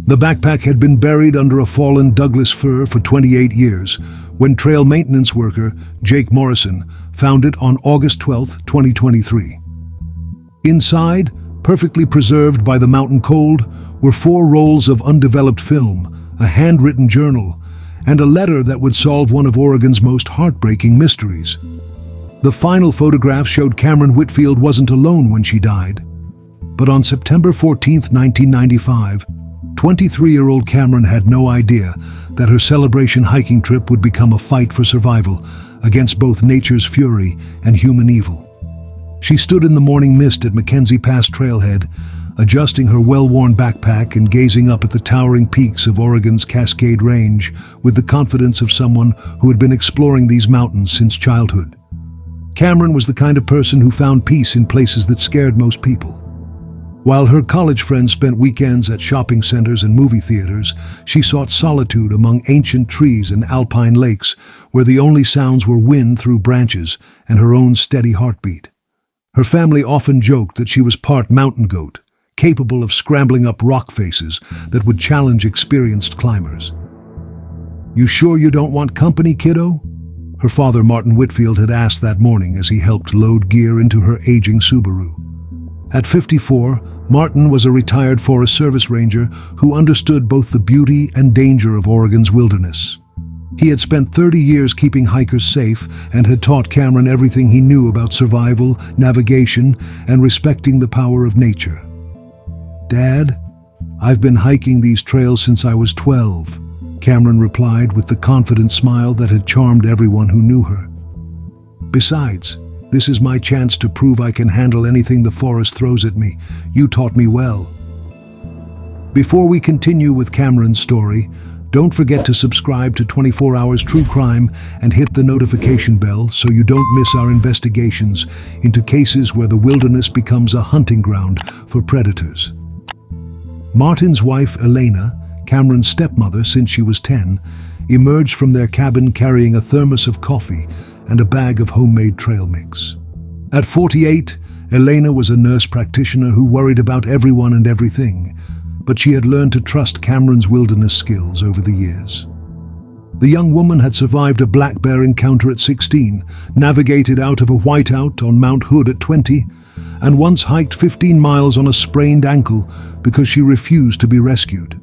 The backpack had been buried under a fallen Douglas fir for 28 years when trail maintenance worker Jake Morrison found it on August 12, 2023. Inside, perfectly preserved by the mountain cold, were 4 rolls of undeveloped film, a handwritten journal, and a letter that would solve one of Oregon's most heartbreaking mysteries. The final photograph showed Cameron Whitfield wasn't alone when she died. But on September 14, 1995, 23-year-old Cameron had no idea that her celebration hiking trip would become a fight for survival against both nature's fury and human evil. She stood in the morning mist at Mackenzie Pass trailhead, adjusting her well-worn backpack and gazing up at the towering peaks of Oregon's Cascade Range with the confidence of someone who had been exploring these mountains since childhood. Cameron was the kind of person who found peace in places that scared most people. While her college friends spent weekends at shopping centers and movie theaters, she sought solitude among ancient trees and alpine lakes where the only sounds were wind through branches and her own steady heartbeat. Her family often joked that she was part mountain goat, capable of scrambling up rock faces that would challenge experienced climbers. "You sure you don't want company, kiddo?" her father Martin Whitfield had asked that morning as he helped load gear into her aging Subaru. At 54, Martin was a retired Forest Service ranger who understood both the beauty and danger of Oregon's wilderness. He had spent 30 years keeping hikers safe and had taught Cameron everything he knew about survival, navigation, and respecting the power of nature. "Dad, I've been hiking these trails since I was 12, Cameron replied with the confident smile that had charmed everyone who knew her. "Besides, this is my chance to prove I can handle anything the forest throws at me. You taught me well." Before we continue with Cameron's story, don't forget to subscribe to 24 Hours True Crime and hit the notification bell so you don't miss our investigations into cases where the wilderness becomes a hunting ground for predators. Martin's wife, Elena, Cameron's stepmother since she was 10, emerged from their cabin carrying a thermos of coffee and a bag of homemade trail mix. At 48, Elena was a nurse practitioner who worried about everyone and everything, but she had learned to trust Cameron's wilderness skills over the years. The young woman had survived a black bear encounter at 16, navigated out of a whiteout on Mount Hood at 20, and once hiked 15 miles on a sprained ankle because she refused to be rescued.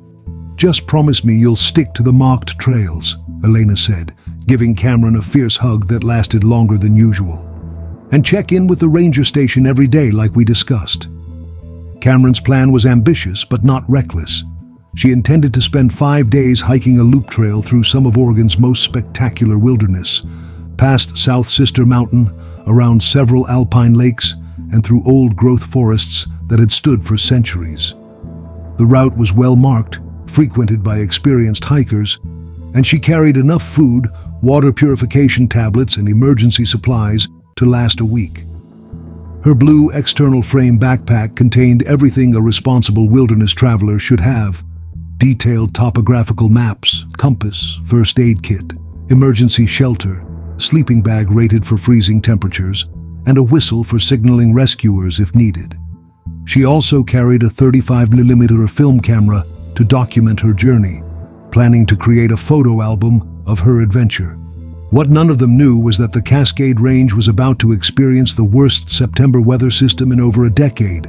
"Just promise me you'll stick to the marked trails," Elena said, giving Cameron a fierce hug that lasted longer than usual. "And check in with the ranger station every day like we discussed." Cameron's plan was ambitious but not reckless. She intended to spend 5 days hiking a loop trail through some of Oregon's most spectacular wilderness, past South Sister Mountain, around several alpine lakes, and through old-growth forests that had stood for centuries. The route was well marked, frequented by experienced hikers, and she carried enough food, water purification tablets, and emergency supplies to last a week. Her blue external frame backpack contained everything a responsible wilderness traveler should have: detailed topographical maps, compass, first aid kit, emergency shelter, sleeping bag rated for freezing temperatures, and a whistle for signaling rescuers if needed. She also carried a 35mm film camera to document her journey, planning to create a photo album of her adventure. What none of them knew was that the Cascade Range was about to experience the worst September weather system in over a decade.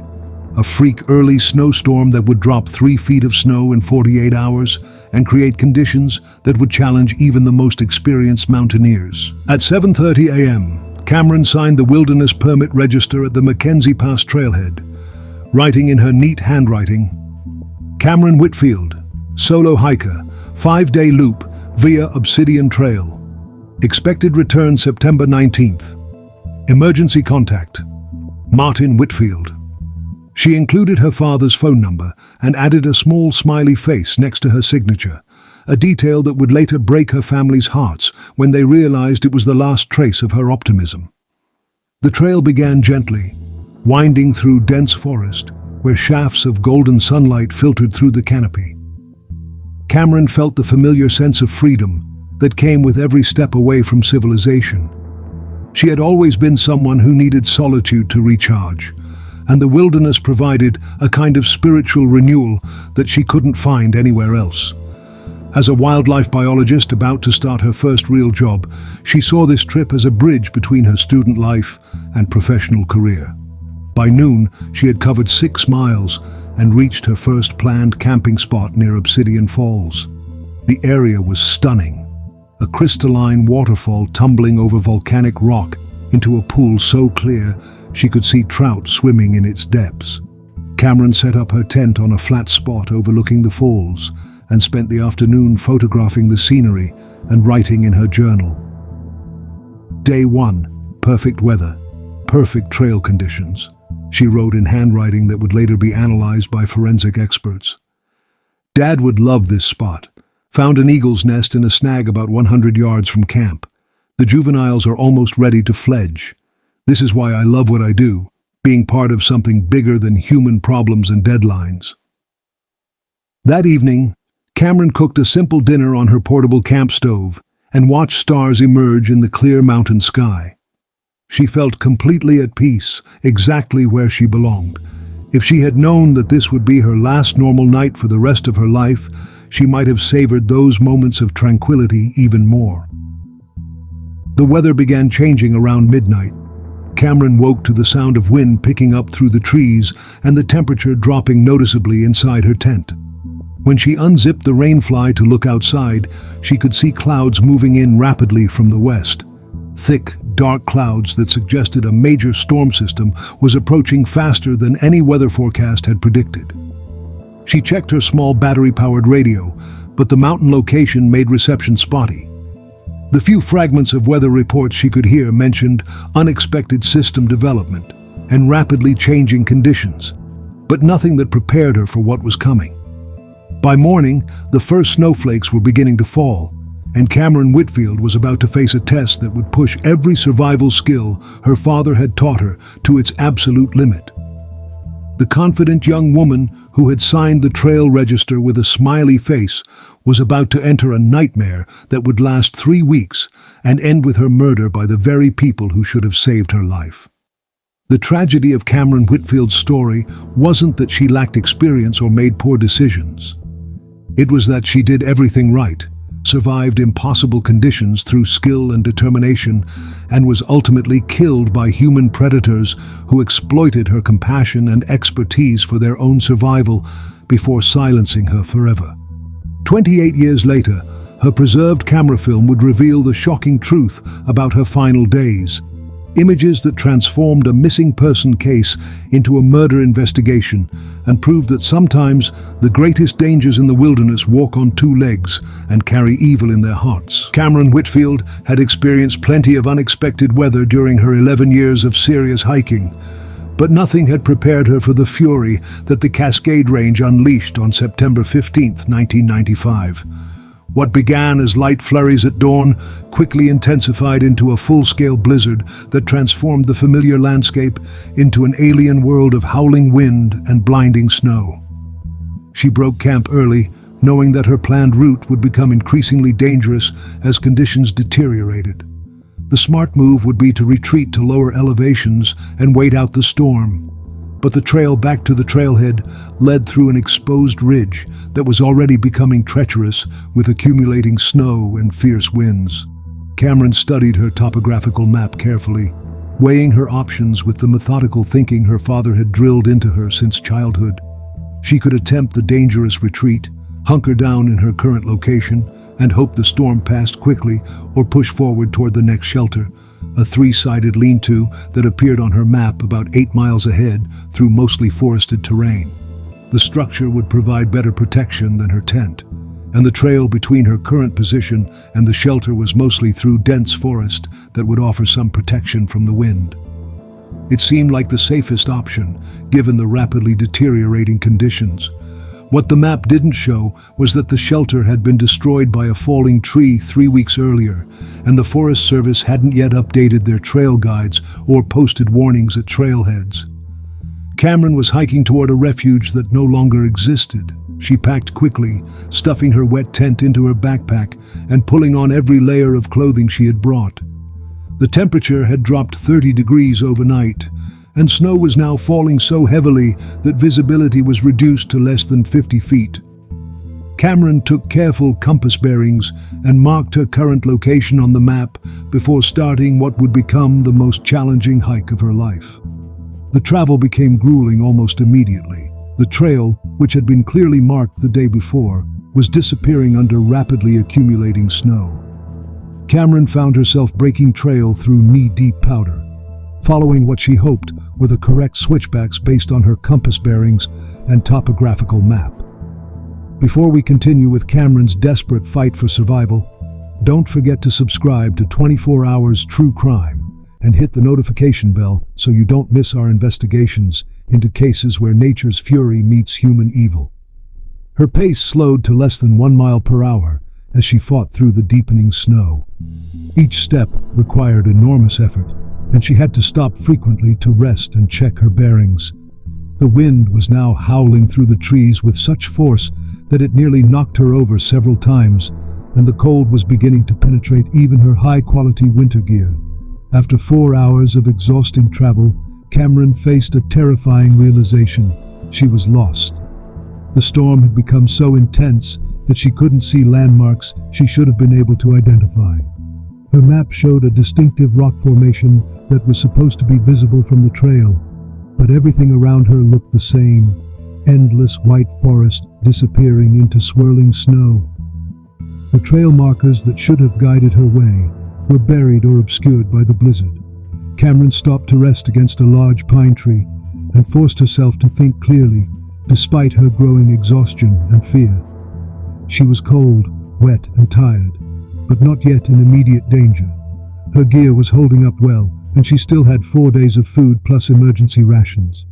A freak early snowstorm that would drop 3 feet of snow in 48 hours and create conditions that would challenge even the most experienced mountaineers. At 7:30 a.m., Cameron signed the wilderness permit register at the Mackenzie Pass trailhead, writing in her neat handwriting, "Cameron Whitfield, solo hiker, 5-day loop via Obsidian Trail. Expected return September 19th. Emergency contact, Martin Whitfield." She included her father's phone number and added a small smiley face next to her signature, a detail that would later break her family's hearts when they realized it was the last trace of her optimism. The trail began gently, winding through dense forest, where shafts of golden sunlight filtered through the canopy. Cameron felt the familiar sense of freedom that came with every step away from civilization. She had always been someone who needed solitude to recharge, and the wilderness provided a kind of spiritual renewal that she couldn't find anywhere else. As a wildlife biologist about to start her first real job, she saw this trip as a bridge between her student life and professional career. By noon, she had covered 6 miles and reached her first planned camping spot near Obsidian Falls. The area was stunning, a crystalline waterfall tumbling over volcanic rock into a pool so clear she could see trout swimming in its depths. Cameron set up her tent on a flat spot overlooking the falls and spent the afternoon photographing the scenery and writing in her journal. Day 1, perfect weather, perfect trail conditions, she wrote in handwriting that would later be analyzed by forensic experts. Dad would love this spot. Found an eagle's nest in a snag about 100 yards from camp. The juveniles are almost ready to fledge. This is why I love what I do, being part of something bigger than human problems and deadlines. That evening, Cameron cooked a simple dinner on her portable camp stove and watched stars emerge in the clear mountain sky. She felt completely at peace, exactly where she belonged. If she had known that this would be her last normal night for the rest of her life, she might have savored those moments of tranquility even more. The weather began changing around midnight. Cameron woke to the sound of wind picking up through the trees and the temperature dropping noticeably inside her tent. When she unzipped the rainfly to look outside, she could see clouds moving in rapidly from the west. Thick, dark clouds that suggested a major storm system was approaching faster than any weather forecast had predicted. She checked her small battery-powered radio, but the mountain location made reception spotty. The few fragments of weather reports she could hear mentioned unexpected system development and rapidly changing conditions, but nothing that prepared her for what was coming. By morning, the first snowflakes were beginning to fall, and Cameron Whitfield was about to face a test that would push every survival skill her father had taught her to its absolute limit. The confident young woman who had signed the trail register with a smiley face was about to enter a nightmare that would last 3 weeks and end with her murder by the very people who should have saved her life. The tragedy of Cameron Whitfield's story wasn't that she lacked experience or made poor decisions. It was that she did everything right, survived impossible conditions through skill and determination, and was ultimately killed by human predators who exploited her compassion and expertise for their own survival before silencing her forever. 28 years later, her preserved camera film would reveal the shocking truth about her final days. Images that transformed a missing person case into a murder investigation and proved that sometimes the greatest dangers in the wilderness walk on 2 legs and carry evil in their hearts. Cameron Whitfield had experienced plenty of unexpected weather during her 11 years of serious hiking, but nothing had prepared her for the fury that the Cascade Range unleashed on September 15, 1995. What began as light flurries at dawn quickly intensified into a full-scale blizzard that transformed the familiar landscape into an alien world of howling wind and blinding snow. She broke camp early, knowing that her planned route would become increasingly dangerous as conditions deteriorated. The smart move would be to retreat to lower elevations and wait out the storm. But the trail back to the trailhead led through an exposed ridge that was already becoming treacherous with accumulating snow and fierce winds. Cameron studied her topographical map carefully, weighing her options with the methodical thinking her father had drilled into her since childhood. She could attempt the dangerous retreat, hunker down in her current location, and hope the storm passed quickly, or push forward toward the next shelter, a 3-sided lean-to that appeared on her map about 8 miles ahead through mostly forested terrain. The structure would provide better protection than her tent, and the trail between her current position and the shelter was mostly through dense forest that would offer some protection from the wind. It seemed like the safest option, given the rapidly deteriorating conditions. What the map didn't show was that the shelter had been destroyed by a falling tree 3 weeks earlier, and the Forest Service hadn't yet updated their trail guides or posted warnings at trailheads. Cameron was hiking toward a refuge that no longer existed. She packed quickly, stuffing her wet tent into her backpack and pulling on every layer of clothing she had brought. The temperature had dropped 30 degrees overnight, and snow was now falling so heavily that visibility was reduced to less than 50 feet. Cameron took careful compass bearings and marked her current location on the map before starting what would become the most challenging hike of her life. The travel became grueling almost immediately. The trail, which had been clearly marked the day before, was disappearing under rapidly accumulating snow. Cameron found herself breaking trail through knee-deep powder, following what she hoped were the correct switchbacks based on her compass bearings and topographical map. Before we continue with Cameron's desperate fight for survival, don't forget to subscribe to 24 Hours True Crime and hit the notification bell so you don't miss our investigations into cases where nature's fury meets human evil. Her pace slowed to less than 1 mile per hour as she fought through the deepening snow. Each step required enormous effort, and she had to stop frequently to rest and check her bearings. The wind was now howling through the trees with such force that it nearly knocked her over several times, and the cold was beginning to penetrate even her high-quality winter gear. After 4 hours of exhausting travel, Cameron faced a terrifying realization: she was lost. The storm had become so intense that she couldn't see landmarks she should have been able to identify. Her map showed a distinctive rock formation that was supposed to be visible from the trail, but everything around her looked the same: endless white forest disappearing into swirling snow. The trail markers that should have guided her way were buried or obscured by the blizzard. Cameron stopped to rest against a large pine tree and forced herself to think clearly, despite her growing exhaustion and fear. She was cold, wet, and tired, but not yet in immediate danger. Her gear was holding up well, and she still had 4 days of food plus emergency rations.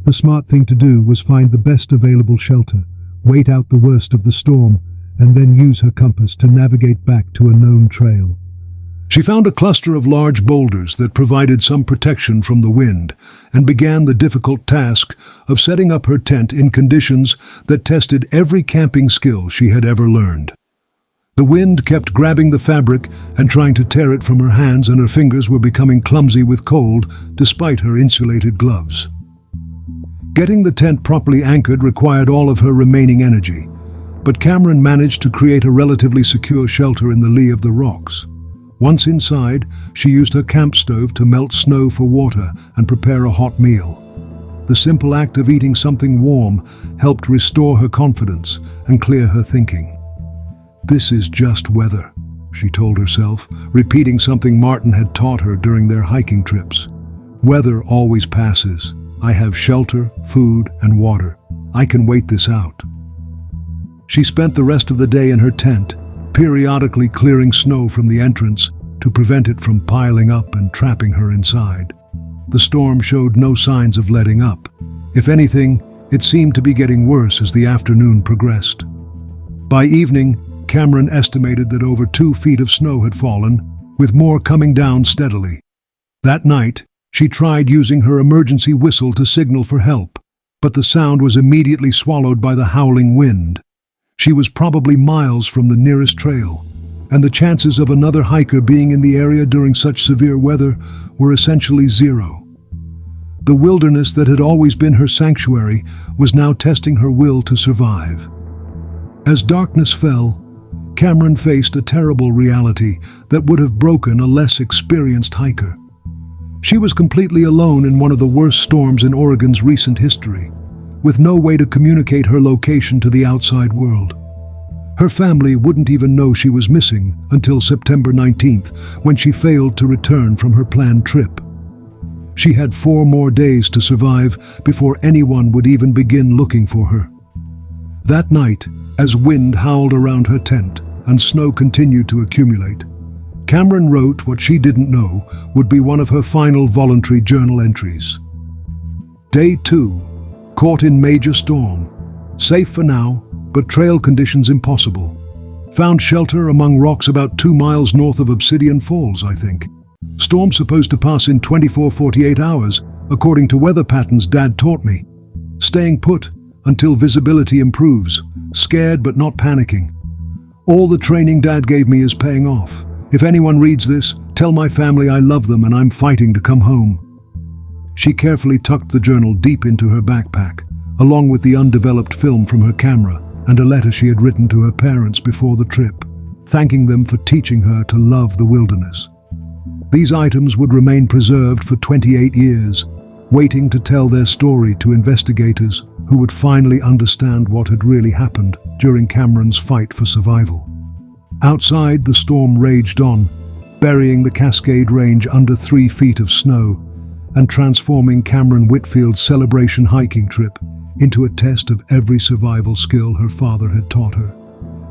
The smart thing to do was find the best available shelter, wait out the worst of the storm, and then use her compass to navigate back to a known trail. She found a cluster of large boulders that provided some protection from the wind and began the difficult task of setting up her tent in conditions that tested every camping skill she had ever learned. The wind kept grabbing the fabric and trying to tear it from her hands, and her fingers were becoming clumsy with cold despite her insulated gloves. Getting the tent properly anchored required all of her remaining energy, but Cameron managed to create a relatively secure shelter in the lee of the rocks. Once inside, she used her camp stove to melt snow for water and prepare a hot meal. The simple act of eating something warm helped restore her confidence and clear her thinking. "This is just weather," she told herself, repeating something Martin had taught her during their hiking trips. "Weather always passes. I have shelter, food, and water. I can wait this out." She spent the rest of the day in her tent, periodically clearing snow from the entrance to prevent it from piling up and trapping her inside. The storm showed no signs of letting up. If anything, it seemed to be getting worse as the afternoon progressed. By evening, Cameron estimated that over 2 feet of snow had fallen, with more coming down steadily. That night, she tried using her emergency whistle to signal for help, but the sound was immediately swallowed by the howling wind. She was probably miles from the nearest trail, and the chances of another hiker being in the area during such severe weather were essentially zero. The wilderness that had always been her sanctuary was now testing her will to survive. As darkness fell, Cameron faced a terrible reality that would have broken a less experienced hiker. She was completely alone in one of the worst storms in Oregon's recent history, with no way to communicate her location to the outside world. Her family wouldn't even know she was missing until September 19th, when she failed to return from her planned trip. She had 4 more days to survive before anyone would even begin looking for her. That night, as wind howled around her tent and snow continued to accumulate, Cameron wrote what she didn't know would be one of her final voluntary journal entries. Day 2. Caught in major storm. Safe for now, but trail conditions impossible. Found shelter among rocks about 2 miles north of Obsidian Falls, I think. Storm supposed to pass in 24-48 hours, according to weather patterns Dad taught me. Staying put until visibility improves. Scared but not panicking. All the training Dad gave me is paying off. If anyone reads this, tell my family I love them and I'm fighting to come home. She carefully tucked the journal deep into her backpack, along with the undeveloped film from her camera and a letter she had written to her parents before the trip, thanking them for teaching her to love the wilderness. These items would remain preserved for 28 years, waiting to tell their story to investigators who would finally understand what had really happened during Cameron's fight for survival. Outside, the storm raged on, burying the Cascade Range under 3 feet of snow and transforming Cameron Whitfield's celebration hiking trip into a test of every survival skill her father had taught her.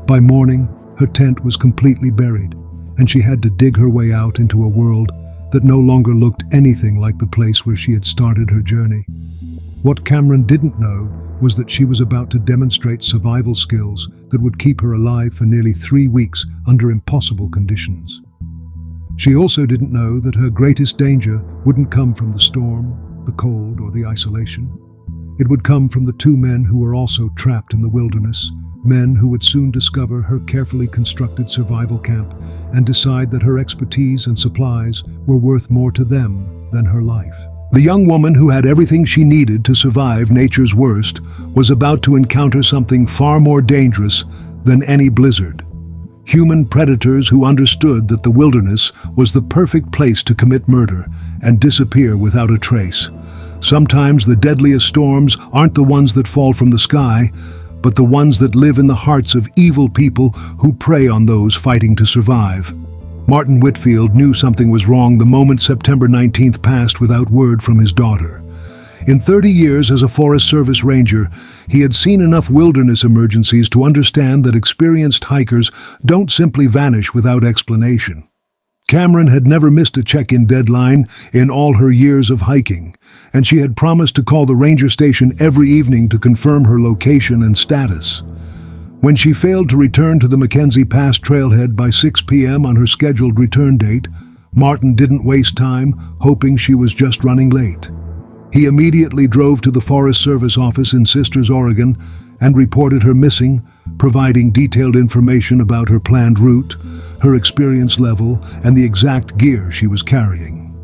By morning, her tent was completely buried, and she had to dig her way out into a world that no longer looked anything like the place where she had started her journey. What Cameron didn't know was that she was about to demonstrate survival skills that would keep her alive for nearly 3 weeks under impossible conditions. She also didn't know that her greatest danger wouldn't come from the storm, the cold, or the isolation. It would come from the 2 men who were also trapped in the wilderness, men who would soon discover her carefully constructed survival camp and decide that her expertise and supplies were worth more to them than her life. The young woman who had everything she needed to survive nature's worst was about to encounter something far more dangerous than any blizzard. Human predators who understood that the wilderness was the perfect place to commit murder and disappear without a trace. Sometimes the deadliest storms aren't the ones that fall from the sky, but the ones that live in the hearts of evil people who prey on those fighting to survive. Martin Whitfield knew something was wrong the moment September 19th passed without word from his daughter. In 30 years as a Forest Service ranger, he had seen enough wilderness emergencies to understand that experienced hikers don't simply vanish without explanation. Cameron had never missed a check-in deadline in all her years of hiking, and she had promised to call the ranger station every evening to confirm her location and status. When she failed to return to the Mackenzie Pass trailhead by 6 p.m. on her scheduled return date, Martin didn't waste time hoping she was just running late. He immediately drove to the Forest Service office in Sisters, Oregon, and reported her missing, providing detailed information about her planned route, her experience level, and the exact gear she was carrying.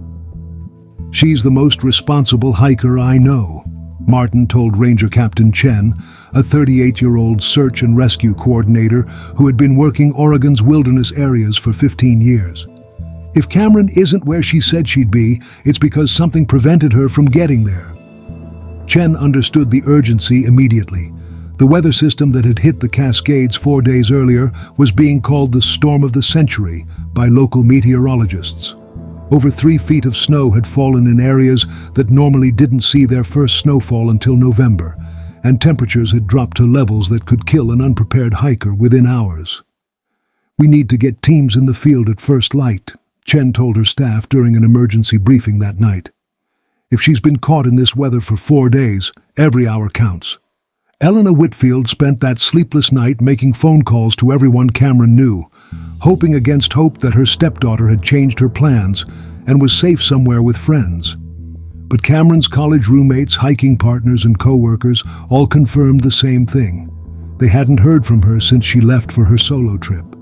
"She's the most responsible hiker I know," Martin told Ranger Captain Chen, a 38-year-old search and rescue coordinator who had been working Oregon's wilderness areas for 15 years. "If Cameron isn't where she said she'd be, it's because something prevented her from getting there." Chen understood the urgency immediately. The weather system that had hit the Cascades 4 days earlier was being called the storm of the century by local meteorologists. Over 3 feet of snow had fallen in areas that normally didn't see their first snowfall until November, and temperatures had dropped to levels that could kill an unprepared hiker within hours. "We need to get teams in the field at first light," Chen told her staff during an emergency briefing that night. "If she's been caught in this weather for 4 days, every hour counts." Elena Whitfield spent that sleepless night making phone calls to everyone Cameron knew, hoping against hope that her stepdaughter had changed her plans and was safe somewhere with friends. But Cameron's college roommates, hiking partners, and co-workers all confirmed the same thing. They hadn't heard from her since she left for her solo trip.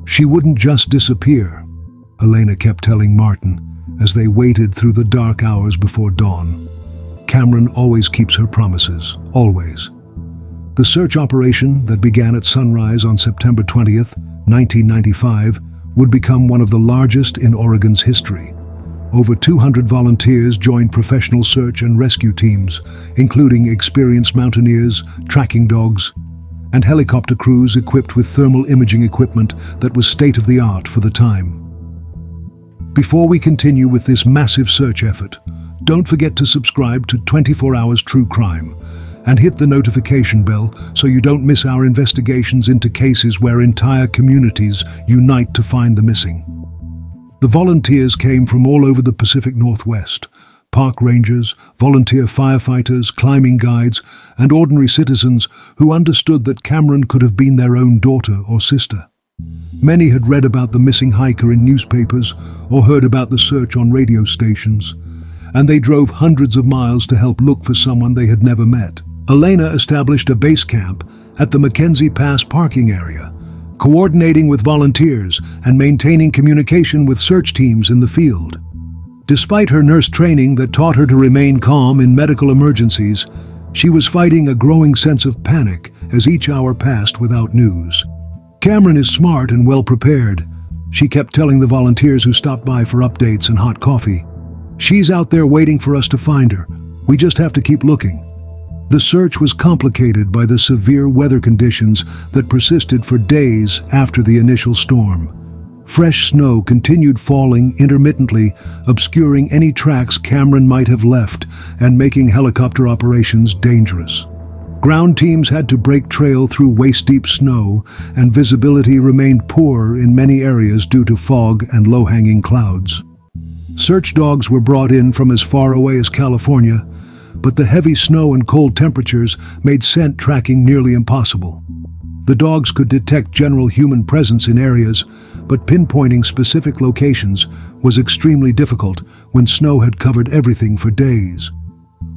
"She wouldn't just disappear," Elena kept telling Martin as they waited through the dark hours before dawn. "Cameron always keeps her promises, always." The search operation that began at sunrise on September 20th, 1995, would become one of the largest in Oregon's history. Over 200 volunteers joined professional search and rescue teams, including experienced mountaineers, tracking dogs, and helicopter crews equipped with thermal imaging equipment that was state-of-the-art for the time. Before we continue with this massive search effort, don't forget to subscribe to 24 Hours True Crime and hit the notification bell so you don't miss our investigations into cases where entire communities unite to find the missing. The volunteers came from all over the Pacific Northwest: park rangers, volunteer firefighters, climbing guides, and ordinary citizens who understood that Cameron could have been their own daughter or sister. Many had read about the missing hiker in newspapers or heard about the search on radio stations, and they drove hundreds of miles to help look for someone they had never met. Elena established a base camp at the Mackenzie Pass parking area, coordinating with volunteers and maintaining communication with search teams in the field. Despite her nurse training that taught her to remain calm in medical emergencies, she was fighting a growing sense of panic as each hour passed without news. Cameron is smart and well prepared. She kept telling the volunteers who stopped by for updates and hot coffee. She's out there waiting for us to find her. We just have to keep looking. The search was complicated by the severe weather conditions that persisted for days after the initial storm. Fresh snow continued falling intermittently, obscuring any tracks Cameron might have left and making helicopter operations dangerous. Ground teams had to break trail through waist-deep snow, and visibility remained poor in many areas due to fog and low-hanging clouds. Search dogs were brought in from as far away as California, but the heavy snow and cold temperatures made scent tracking nearly impossible. The dogs could detect general human presence in areas, but pinpointing specific locations was extremely difficult when snow had covered everything for days.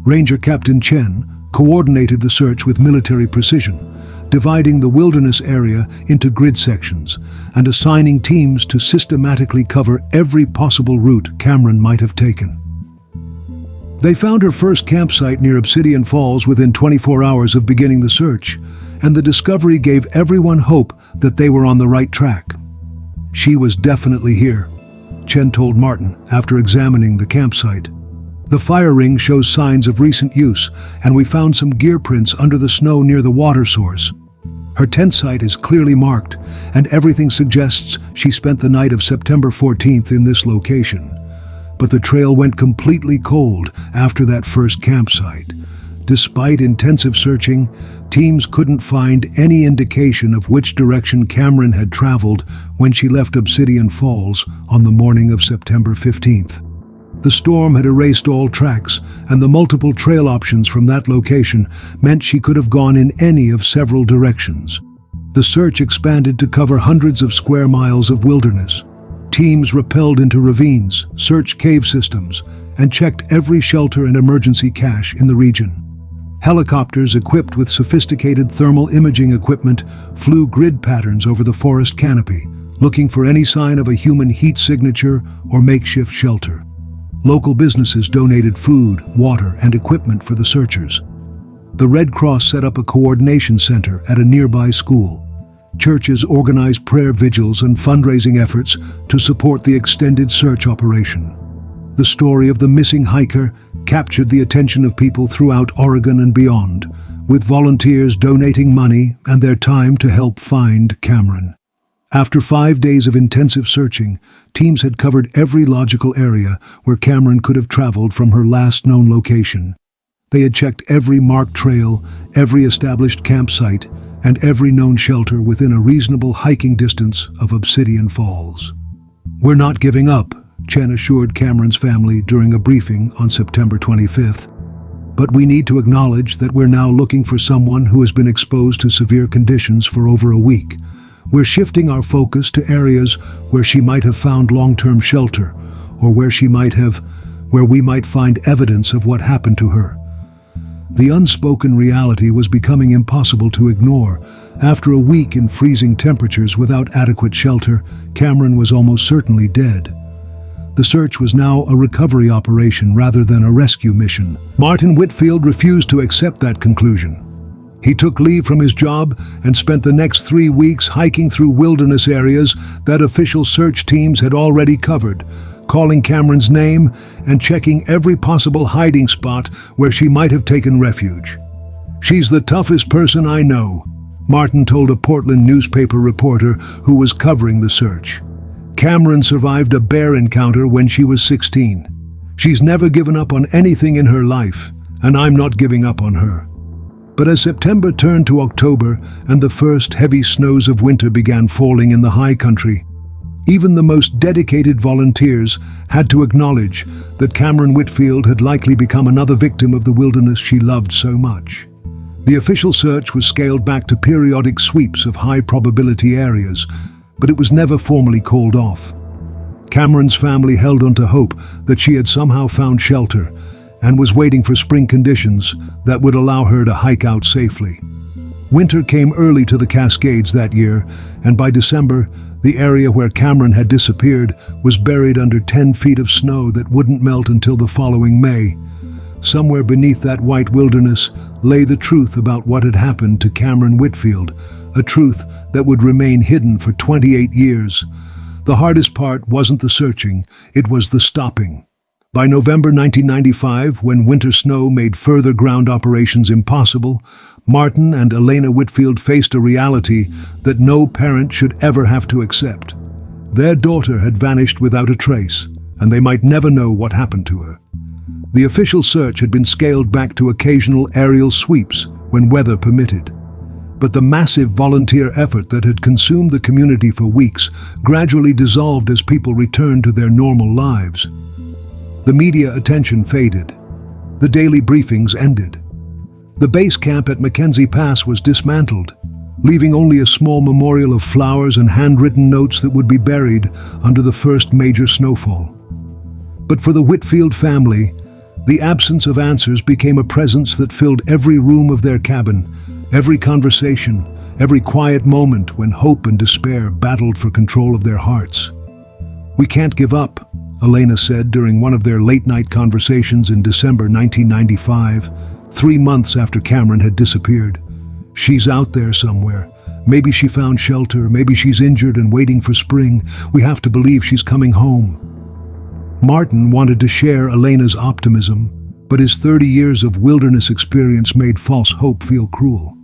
Ranger Captain Chen coordinated the search with military precision, dividing the wilderness area into grid sections and assigning teams to systematically cover every possible route Cameron might have taken. They found her first campsite near Obsidian Falls within 24 hours of beginning the search, and the discovery gave everyone hope that they were on the right track. She was definitely here, Chen told Martin after examining the campsite. The fire ring shows signs of recent use, and we found some gear prints under the snow near the water source. Her tent site is clearly marked, and everything suggests she spent the night of September 14th in this location. But the trail went completely cold after that first campsite. Despite intensive searching, teams couldn't find any indication of which direction Cameron had traveled when she left Obsidian Falls on the morning of September 15th. The storm had erased all tracks, and the multiple trail options from that location meant she could have gone in any of several directions. The search expanded to cover hundreds of square miles of wilderness. Teams rappelled into ravines, searched cave systems, and checked every shelter and emergency cache in the region. Helicopters equipped with sophisticated thermal imaging equipment flew grid patterns over the forest canopy, looking for any sign of a human heat signature or makeshift shelter. Local businesses donated food, water, and equipment for the searchers. The Red Cross set up a coordination center at a nearby school. Churches organized prayer vigils and fundraising efforts to support the extended search operation. The story of the missing hiker captured the attention of people throughout Oregon and beyond, with volunteers donating money and their time to help find Cameron. After 5 days of intensive searching, teams had covered every logical area where Cameron could have traveled from her last known location. They had checked every marked trail, every established campsite, and every known shelter within a reasonable hiking distance of Obsidian Falls. "We're not giving up," Chen assured Cameron's family during a briefing on September 25th. "But we need to acknowledge that we're now looking for someone who has been exposed to severe conditions for over a week. We're shifting our focus to areas where she might have found long-term shelter, or where we might find evidence of what happened to her." The unspoken reality was becoming impossible to ignore. After a week in freezing temperatures without adequate shelter, Cameron was almost certainly dead. The search was now a recovery operation rather than a rescue mission. Martin Whitfield refused to accept that conclusion. He took leave from his job and spent the next 3 weeks hiking through wilderness areas that official search teams had already covered, calling Cameron's name and checking every possible hiding spot where she might have taken refuge. "She's the toughest person I know," Martin told a Portland newspaper reporter who was covering the search. "Cameron survived a bear encounter when she was 16. She's never given up on anything in her life, and I'm not giving up on her." But as September turned to October and the first heavy snows of winter began falling in the high country, even the most dedicated volunteers had to acknowledge that Cameron Whitfield had likely become another victim of the wilderness she loved so much. The official search was scaled back to periodic sweeps of high-probability areas, but it was never formally called off. Cameron's family held on to hope that she had somehow found shelter and was waiting for spring conditions that would allow her to hike out safely. Winter came early to the Cascades that year, and by December, The area where Cameron had disappeared was buried under 10 feet of snow that wouldn't melt until the following May. Somewhere beneath that white wilderness lay the truth about what had happened to Cameron Whitfield, a truth that would remain hidden for 28 years. The hardest part wasn't the searching, it was the stopping. By November 1995, when winter snow made further ground operations impossible, Martin and Elena Whitfield faced a reality that no parent should ever have to accept. Their daughter had vanished without a trace, and they might never know what happened to her. The official search had been scaled back to occasional aerial sweeps when weather permitted. But the massive volunteer effort that had consumed the community for weeks gradually dissolved as people returned to their normal lives. The media attention faded. The daily briefings ended. The base camp at Mackenzie Pass was dismantled, leaving only a small memorial of flowers and handwritten notes that would be buried under the first major snowfall. But for the Whitfield family, the absence of answers became a presence that filled every room of their cabin, every conversation, every quiet moment when hope and despair battled for control of their hearts. "We can't give up," Elena said during one of their late-night conversations in December 1995, 3 months after Cameron had disappeared. "She's out there somewhere. Maybe she found shelter, maybe she's injured and waiting for spring. We have to believe she's coming home." Martin wanted to share Elena's optimism, but his 30 years of wilderness experience made false hope feel cruel.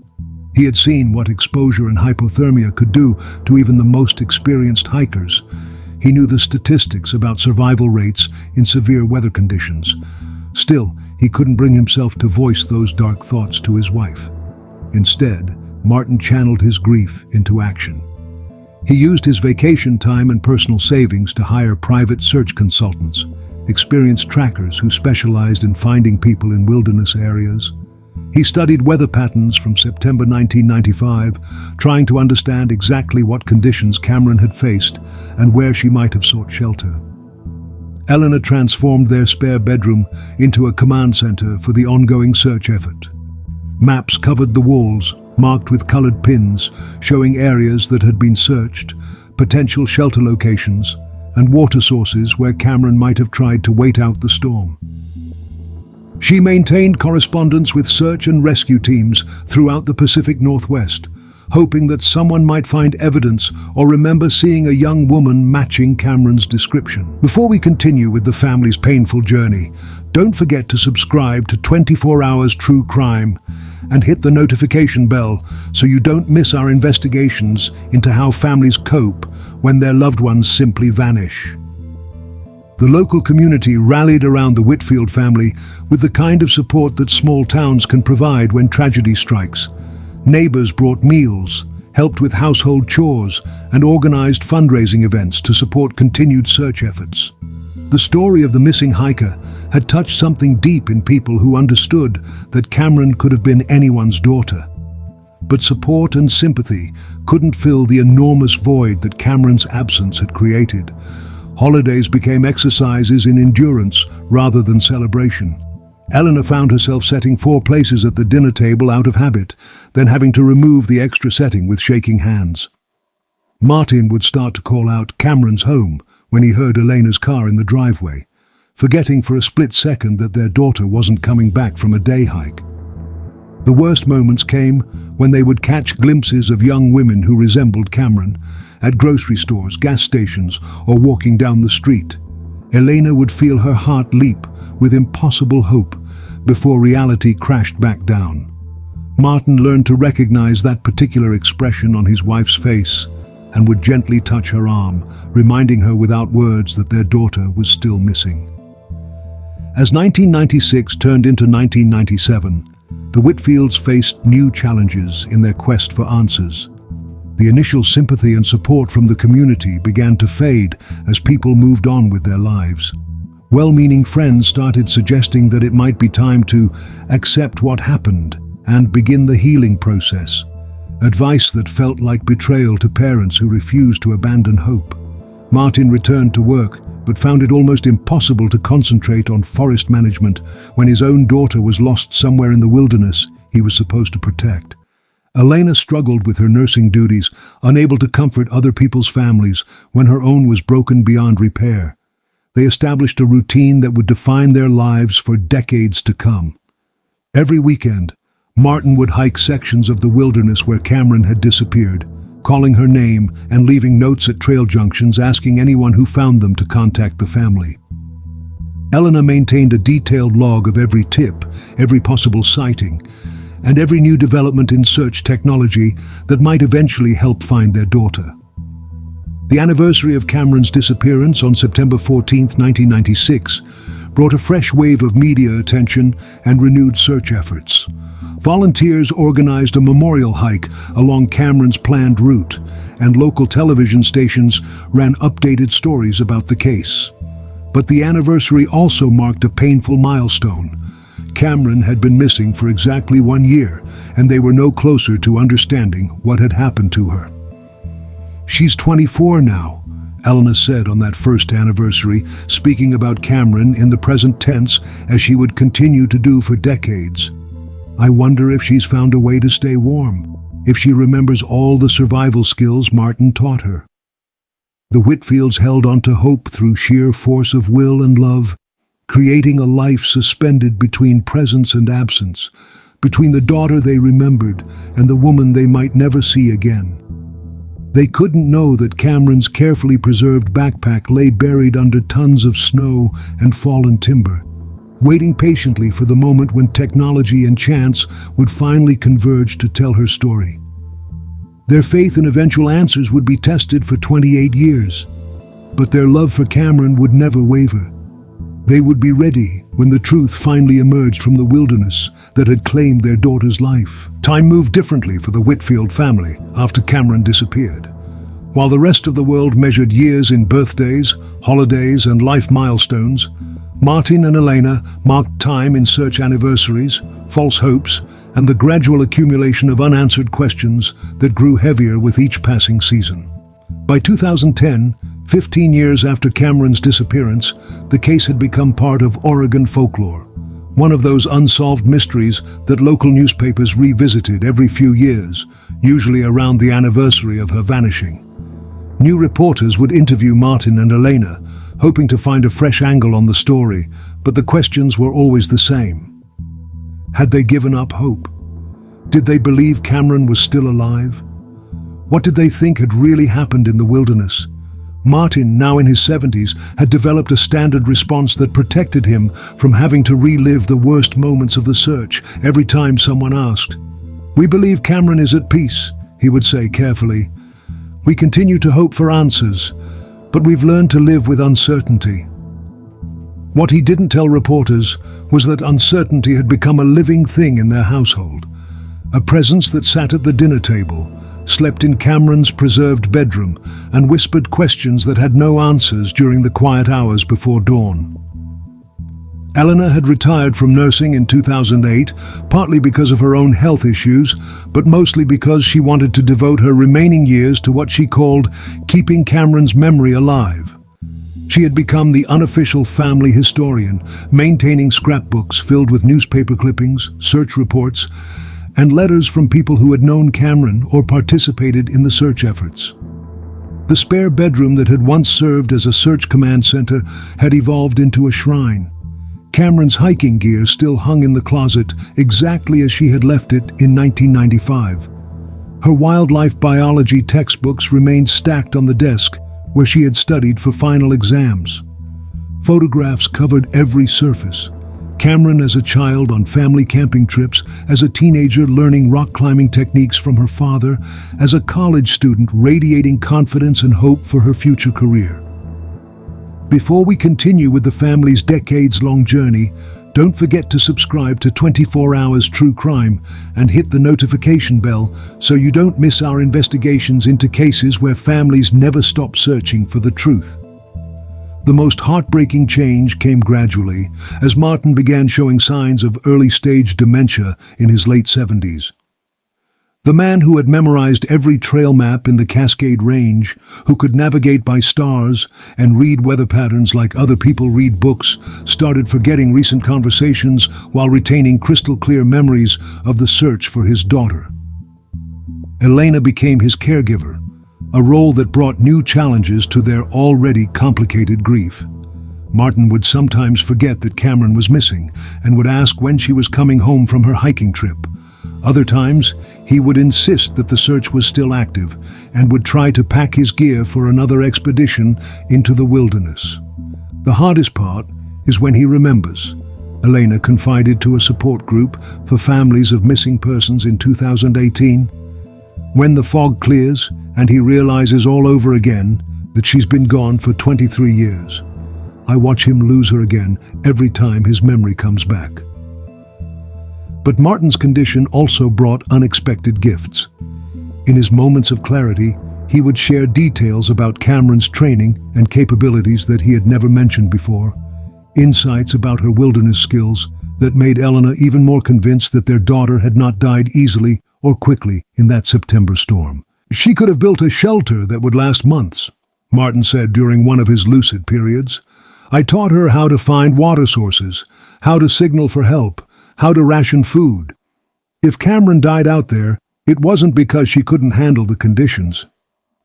He had seen what exposure and hypothermia could do to even the most experienced hikers. He knew the statistics about survival rates in severe weather conditions. Still, he couldn't bring himself to voice those dark thoughts to his wife. Instead, Martin channeled his grief into action. He used his vacation time and personal savings to hire private search consultants, experienced trackers who specialized in finding people in wilderness areas. He studied weather patterns from September 1995, trying to understand exactly what conditions Cameron had faced and where she might have sought shelter. Eleanor transformed their spare bedroom into a command center for the ongoing search effort. Maps covered the walls, marked with colored pins, showing areas that had been searched, potential shelter locations, and water sources where Cameron might have tried to wait out the storm. She maintained correspondence with search and rescue teams throughout the Pacific Northwest, hoping that someone might find evidence or remember seeing a young woman matching Cameron's description. Before we continue with the family's painful journey, don't forget to subscribe to 24 Hours True Crime and hit the notification bell so you don't miss our investigations into how families cope when their loved ones simply vanish. The local community rallied around the Whitfield family with the kind of support that small towns can provide when tragedy strikes. Neighbors brought meals, helped with household chores, and organized fundraising events to support continued search efforts. The story of the missing hiker had touched something deep in people who understood that Cameron could have been anyone's daughter. But support and sympathy couldn't fill the enormous void that Cameron's absence had created. Holidays became exercises in endurance rather than celebration. Eleanor found herself setting 4 places at the dinner table out of habit, then having to remove the extra setting with shaking hands. Martin would start to call out Cameron's home when he heard Elena's car in the driveway, forgetting for a split second that their daughter wasn't coming back from a day hike. The worst moments came when they would catch glimpses of young women who resembled Cameron at grocery stores, gas stations, or walking down the street. Elena would feel her heart leap with impossible hope before reality crashed back down. Martin learned to recognize that particular expression on his wife's face and would gently touch her arm, reminding her without words that their daughter was still missing. As 1996 turned into 1997, the Whitfields faced new challenges in their quest for answers. The initial sympathy and support from the community began to fade as people moved on with their lives. Well-meaning friends started suggesting that it might be time to accept what happened and begin the healing process. Advice that felt like betrayal to parents who refused to abandon hope. Martin returned to work, but found it almost impossible to concentrate on forest management when his own daughter was lost somewhere in the wilderness he was supposed to protect. Elena struggled with her nursing duties, unable to comfort other people's families when her own was broken beyond repair. They established a routine that would define their lives for decades to come. Every weekend, Martin would hike sections of the wilderness where Cameron had disappeared, calling her name and leaving notes at trail junctions asking anyone who found them to contact the family. Elena maintained a detailed log of every tip, every possible sighting, and every new development in search technology that might eventually help find their daughter. The anniversary of Cameron's disappearance on September 14, 1996, brought a fresh wave of media attention and renewed search efforts. Volunteers organized a memorial hike along Cameron's planned route, and local television stations ran updated stories about the case. But the anniversary also marked a painful milestone. Cameron had been missing for exactly 1 year, and they were no closer to understanding what had happened to her. "She's 24 now," Elena said on that first anniversary, speaking about Cameron in the present tense as she would continue to do for decades. "I wonder if she's found a way to stay warm, if she remembers all the survival skills Martin taught her." The Whitfields held on to hope through sheer force of will and love, creating a life suspended between presence and absence, between the daughter they remembered and the woman they might never see again. They couldn't know that Cameron's carefully preserved backpack lay buried under tons of snow and fallen timber, waiting patiently for the moment when technology and chance would finally converge to tell her story. Their faith in eventual answers would be tested for 28 years, but their love for Cameron would never waver. They would be ready when the truth finally emerged from the wilderness that had claimed their daughter's life. Time moved differently for the Whitfield family after Cameron disappeared. While the rest of the world measured years in birthdays, holidays, and life milestones, Martin and Elena marked time in search anniversaries, false hopes, and the gradual accumulation of unanswered questions that grew heavier with each passing season. By 2010, 15 years after Cameron's disappearance, the case had become part of Oregon folklore, one of those unsolved mysteries that local newspapers revisited every few years, usually around the anniversary of her vanishing. New reporters would interview Martin and Elena, hoping to find a fresh angle on the story, but the questions were always the same. Had they given up hope? Did they believe Cameron was still alive? What did they think had really happened in the wilderness? Martin, now in his 70s, had developed a standard response that protected him from having to relive the worst moments of the search every time someone asked. "We believe Cameron is at peace," he would say carefully. "We continue to hope for answers, but we've learned to live with uncertainty." What he didn't tell reporters was that uncertainty had become a living thing in their household, a presence that sat at the dinner table, slept in Cameron's preserved bedroom, and whispered questions that had no answers during the quiet hours before dawn. Elena had retired from nursing in 2008, partly because of her own health issues, but mostly because she wanted to devote her remaining years to what she called keeping Cameron's memory alive. She had become the unofficial family historian, maintaining scrapbooks filled with newspaper clippings, search reports, and letters from people who had known Cameron or participated in the search efforts. The spare bedroom that had once served as a search command center had evolved into a shrine. Cameron's hiking gear still hung in the closet exactly as she had left it in 1995. Her wildlife biology textbooks remained stacked on the desk where she had studied for final exams. Photographs covered every surface. Cameron as a child on family camping trips, as a teenager learning rock climbing techniques from her father, as a college student radiating confidence and hope for her future career. Before we continue with the family's decades-long journey, don't forget to subscribe to 24 Hours True Crime and hit the notification bell so you don't miss our investigations into cases where families never stop searching for the truth. The most heartbreaking change came gradually as Martin began showing signs of early-stage dementia in his late 70s. The man who had memorized every trail map in the Cascade Range, who could navigate by stars and read weather patterns like other people read books, started forgetting recent conversations while retaining crystal-clear memories of the search for his daughter. Elena became his caregiver, a role that brought new challenges to their already complicated grief. Martin would sometimes forget that Cameron was missing and would ask when she was coming home from her hiking trip. Other times, he would insist that the search was still active and would try to pack his gear for another expedition into the wilderness. The hardest part is when he remembers. Elena confided to a support group for families of missing persons in 2018. When the fog clears and he realizes all over again that she's been gone for 23 years, I watch him lose her again every time his memory comes back. But Martin's condition also brought unexpected gifts. In his moments of clarity, he would share details about Cameron's training and capabilities that he had never mentioned before, insights about her wilderness skills that made Elena even more convinced that their daughter had not died easily or quickly in that September storm. She could have built a shelter that would last months, Martin said during one of his lucid periods. I taught her how to find water sources, how to signal for help, how to ration food. If Cameron died out there, it wasn't because she couldn't handle the conditions.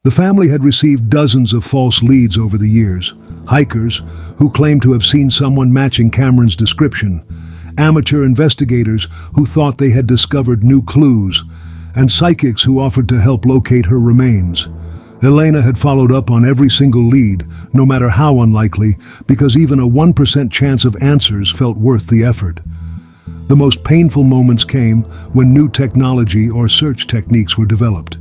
The family had received dozens of false leads over the years. Hikers who claimed to have seen someone matching Cameron's description, amateur investigators who thought they had discovered new clues, and psychics who offered to help locate her remains. Elena had followed up on every single lead, no matter how unlikely, because even a 1% chance of answers felt worth the effort. The most painful moments came when new technology or search techniques were developed.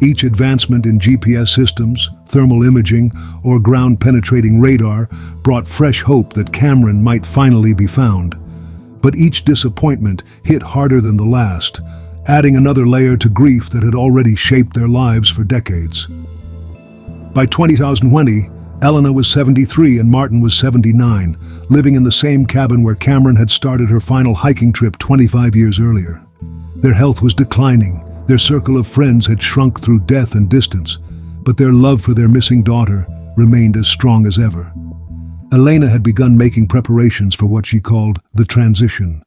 Each advancement in GPS systems, thermal imaging, or ground-penetrating radar brought fresh hope that Cameron might finally be found. But each disappointment hit harder than the last, adding another layer to grief that had already shaped their lives for decades. By 2020, Elena was 73 and Martin was 79, living in the same cabin where Cameron had started her final hiking trip 25 years earlier. Their health was declining, their circle of friends had shrunk through death and distance, but their love for their missing daughter remained as strong as ever. Elena had begun making preparations for what she called the transition,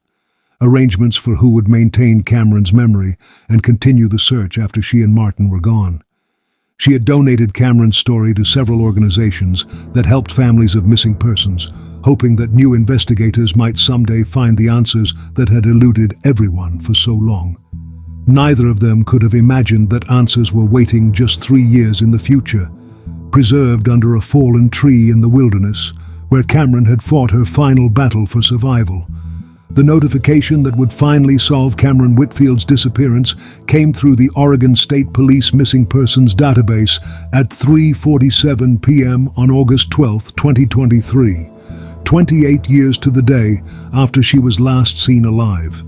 arrangements for who would maintain Cameron's memory and continue the search after she and Martin were gone. She had donated Cameron's story to several organizations that helped families of missing persons, hoping that new investigators might someday find the answers that had eluded everyone for so long. Neither of them could have imagined that answers were waiting just 3 years in the future, preserved under a fallen tree in the wilderness, where Cameron had fought her final battle for survival. The notification that would finally solve Cameron Whitfield's disappearance came through the Oregon State Police Missing Persons database at 3:47 p.m. on August 12, 2023, 28 years to the day after she was last seen alive.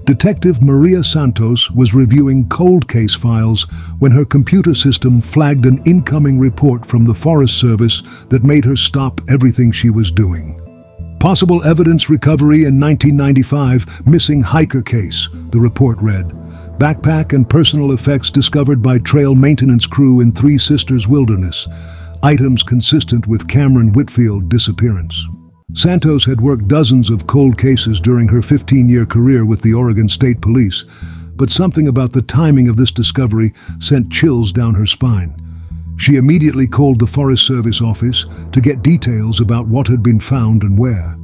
Detective Maria Santos was reviewing cold case files when her computer system flagged an incoming report from the Forest Service that made her stop everything she was doing. Possible evidence recovery in 1995 missing hiker case, the report read. Backpack and personal effects discovered by trail maintenance crew in Three Sisters Wilderness. Items consistent with Cameron Whitfield disappearance. Santos had worked dozens of cold cases during her 15-year career with the Oregon State Police, but something about the timing of this discovery sent chills down her spine. She immediately called the Forest Service office to get details about what had been found and where.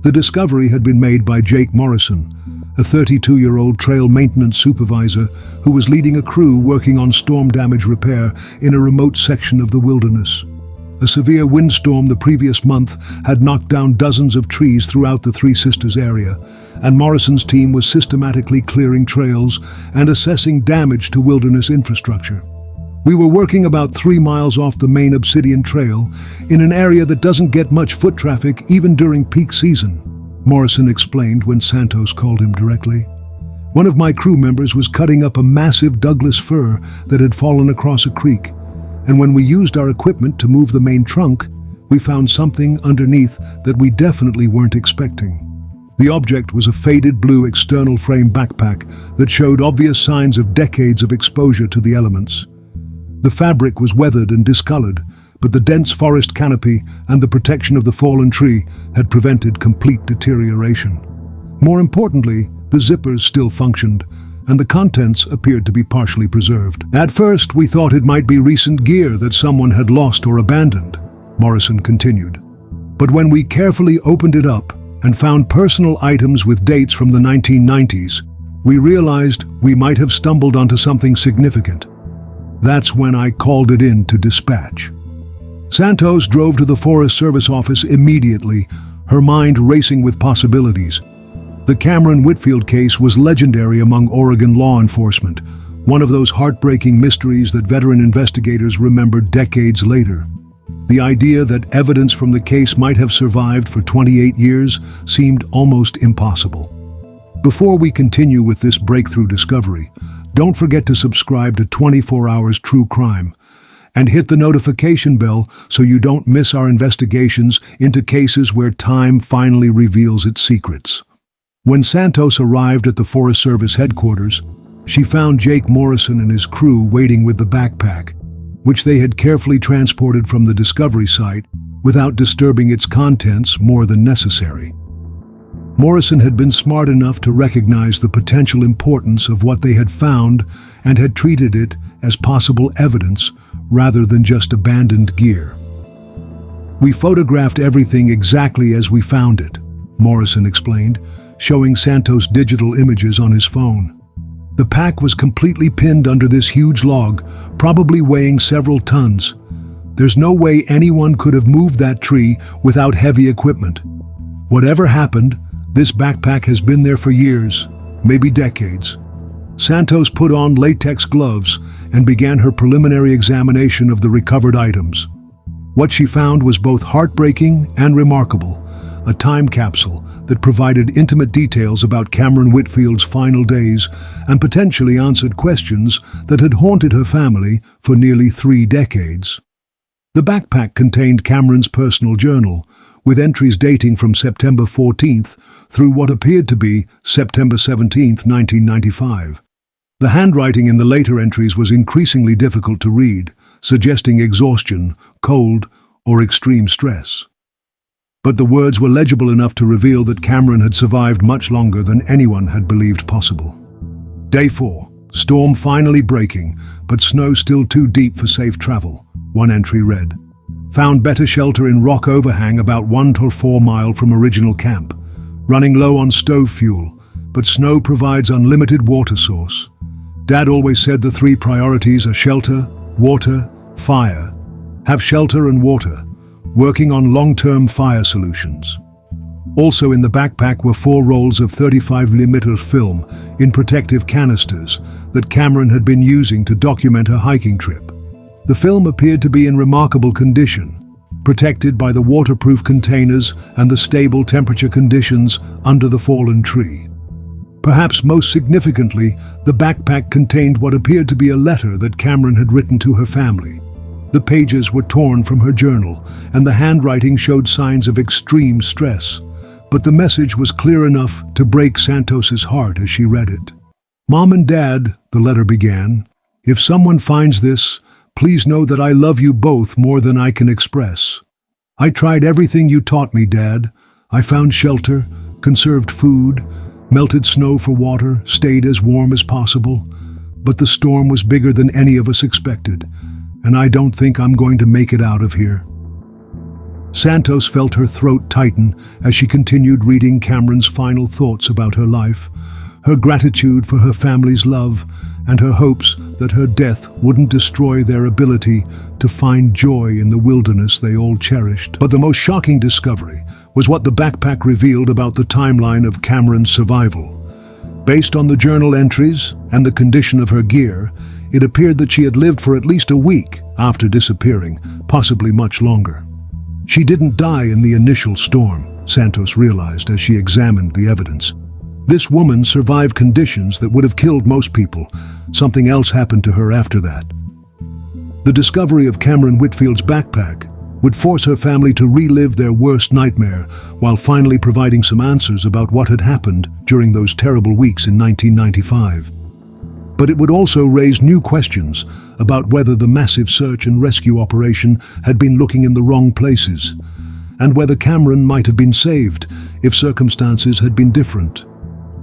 The discovery had been made by Jake Morrison, a 32-year-old trail maintenance supervisor who was leading a crew working on storm damage repair in a remote section of the wilderness. A severe windstorm the previous month had knocked down dozens of trees throughout the Three Sisters area, and Morrison's team was systematically clearing trails and assessing damage to wilderness infrastructure. We were working about 3 miles off the main Obsidian Trail, in an area that doesn't get much foot traffic even during peak season, Morrison explained when Santos called him directly. One of my crew members was cutting up a massive Douglas fir that had fallen across a creek, and when we used our equipment to move the main trunk, we found something underneath that we definitely weren't expecting. The object was a faded blue external frame backpack that showed obvious signs of decades of exposure to the elements. The fabric was weathered and discolored, but the dense forest canopy and the protection of the fallen tree had prevented complete deterioration. More importantly, the zippers still functioned, and the contents appeared to be partially preserved. At first, we thought it might be recent gear that someone had lost or abandoned, Morrison continued. But when we carefully opened it up and found personal items with dates from the 1990s, we realized we might have stumbled onto something significant. That's when I called it in to dispatch. Santos drove to the Forest Service office immediately, her mind racing with possibilities. The Cameron Whitfield case was legendary among Oregon law enforcement, one of those heartbreaking mysteries that veteran investigators remember decades later. The idea that evidence from the case might have survived for 28 years seemed almost impossible. Before we continue with this breakthrough discovery, don't forget to subscribe to 24 Hours True Crime and hit the notification bell so you don't miss our investigations into cases where time finally reveals its secrets. When Santos arrived at the Forest Service headquarters, she found Jake Morrison and his crew waiting with the backpack, which they had carefully transported from the discovery site without disturbing its contents more than necessary. Morrison had been smart enough to recognize the potential importance of what they had found and had treated it as possible evidence rather than just abandoned gear. "We photographed everything exactly as we found it," Morrison explained, showing Santos digital images on his phone. The pack was completely pinned under this huge log, probably weighing several tons. There's no way anyone could have moved that tree without heavy equipment. Whatever happened, this backpack has been there for years, maybe decades. Santos put on latex gloves and began her preliminary examination of the recovered items. What she found was both heartbreaking and remarkable, a time capsule that provided intimate details about Cameron Whitfield's final days and potentially answered questions that had haunted her family for nearly 3 decades. The backpack contained Cameron's personal journal, with entries dating from September 14th through what appeared to be September 17th, 1995. The handwriting in the later entries was increasingly difficult to read, suggesting exhaustion, cold, or extreme stress. But the words were legible enough to reveal that Cameron had survived much longer than anyone had believed possible. Day 4. Storm finally breaking, but snow still too deep for safe travel, one entry read. Found better shelter in rock overhang about 1 to 4 miles from original camp. Running low on stove fuel, but snow provides unlimited water source. Dad always said the 3 priorities are shelter, water, fire. Have shelter and water. Working on long-term fire solutions. Also in the backpack were 4 rolls of 35mm film in protective canisters that Cameron had been using to document her hiking trip. The film appeared to be in remarkable condition, protected by the waterproof containers and the stable temperature conditions under the fallen tree. Perhaps most significantly, the backpack contained what appeared to be a letter that Cameron had written to her family. The pages were torn from her journal, and the handwriting showed signs of extreme stress. But the message was clear enough to break Santos's heart as she read it. "Mom and Dad," the letter began, "if someone finds this, please know that I love you both more than I can express. I tried everything you taught me, Dad. I found shelter, conserved food, melted snow for water, stayed as warm as possible. But the storm was bigger than any of us expected, and I don't think I'm going to make it out of here." Santos felt her throat tighten as she continued reading Cameron's final thoughts about her life, her gratitude for her family's love, and her hopes that her death wouldn't destroy their ability to find joy in the wilderness they all cherished. But the most shocking discovery was what the backpack revealed about the timeline of Cameron's survival. Based on the journal entries and the condition of her gear, it appeared that she had lived for at least a week after disappearing, possibly much longer. She didn't die in the initial storm, Santos realized as she examined the evidence. This woman survived conditions that would have killed most people. Something else happened to her after that. The discovery of Cameron Whitfield's backpack would force her family to relive their worst nightmare while finally providing some answers about what had happened during those terrible weeks in 1995. But it would also raise new questions about whether the massive search and rescue operation had been looking in the wrong places, and whether Cameron might have been saved if circumstances had been different.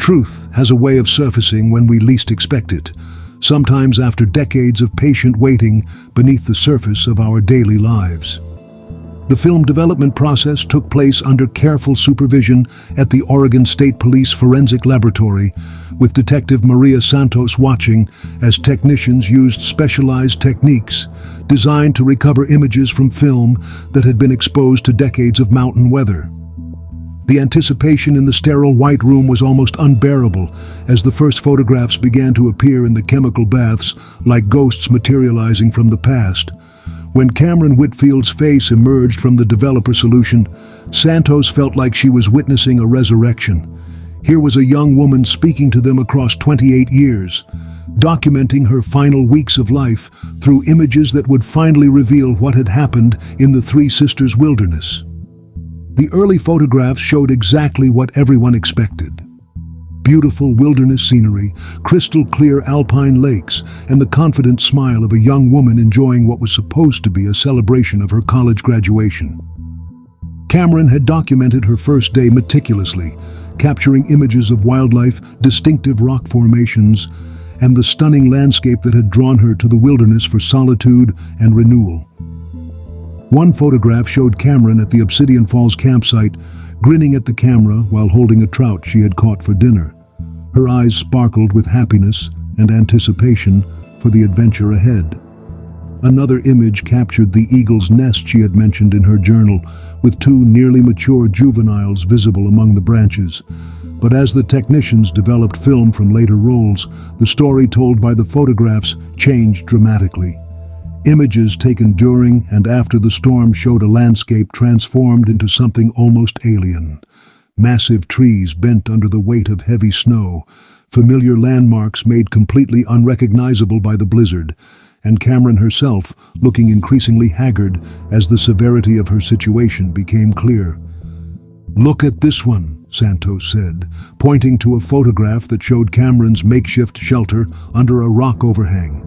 Truth has a way of surfacing when we least expect it, sometimes after decades of patient waiting beneath the surface of our daily lives. The film development process took place under careful supervision at the Oregon State Police Forensic Laboratory, with Detective Maria Santos watching as technicians used specialized techniques designed to recover images from film that had been exposed to decades of mountain weather. The anticipation in the sterile white room was almost unbearable as the first photographs began to appear in the chemical baths like ghosts materializing from the past. When Cameron Whitfield's face emerged from the developer solution, Santos felt like she was witnessing a resurrection. Here was a young woman speaking to them across 28 years, documenting her final weeks of life through images that would finally reveal what had happened in the Three Sisters wilderness. The early photographs showed exactly what everyone expected. Beautiful wilderness scenery, crystal clear alpine lakes, and the confident smile of a young woman enjoying what was supposed to be a celebration of her college graduation. Cameron had documented her first day meticulously, capturing images of wildlife, distinctive rock formations, and the stunning landscape that had drawn her to the wilderness for solitude and renewal. One photograph showed Cameron at the Obsidian Falls campsite, grinning at the camera while holding a trout she had caught for dinner. Her eyes sparkled with happiness and anticipation for the adventure ahead. Another image captured the eagle's nest she had mentioned in her journal, with two nearly mature juveniles visible among the branches. But as the technicians developed film from later rolls, the story told by the photographs changed dramatically. Images taken during and after the storm showed a landscape transformed into something almost alien. Massive trees bent under the weight of heavy snow, familiar landmarks made completely unrecognizable by the blizzard, and Cameron herself looking increasingly haggard as the severity of her situation became clear. "Look at this one," Santos said, pointing to a photograph that showed Cameron's makeshift shelter under a rock overhang.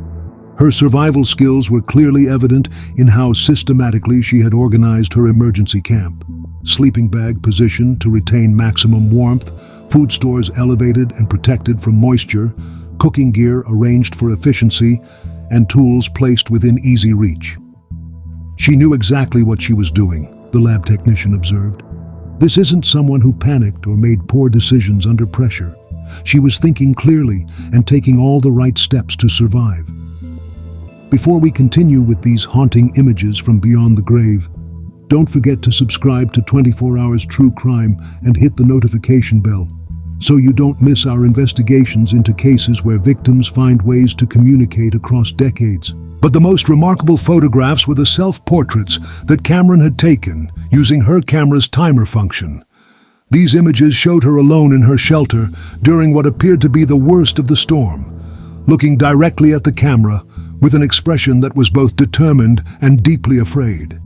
Her survival skills were clearly evident in how systematically she had organized her emergency camp. Sleeping bag positioned to retain maximum warmth, food stores elevated and protected from moisture, cooking gear arranged for efficiency, and tools placed within easy reach. She knew exactly what she was doing, the lab technician observed. This isn't someone who panicked or made poor decisions under pressure. She was thinking clearly and taking all the right steps to survive. Before we continue with these haunting images from beyond the grave, don't forget to subscribe to 24 Hours True Crime and hit the notification bell, so you don't miss our investigations into cases where victims find ways to communicate across decades. But the most remarkable photographs were the self-portraits that Cameron had taken using her camera's timer function. These images showed her alone in her shelter during what appeared to be the worst of the storm, looking directly at the camera with an expression that was both determined and deeply afraid.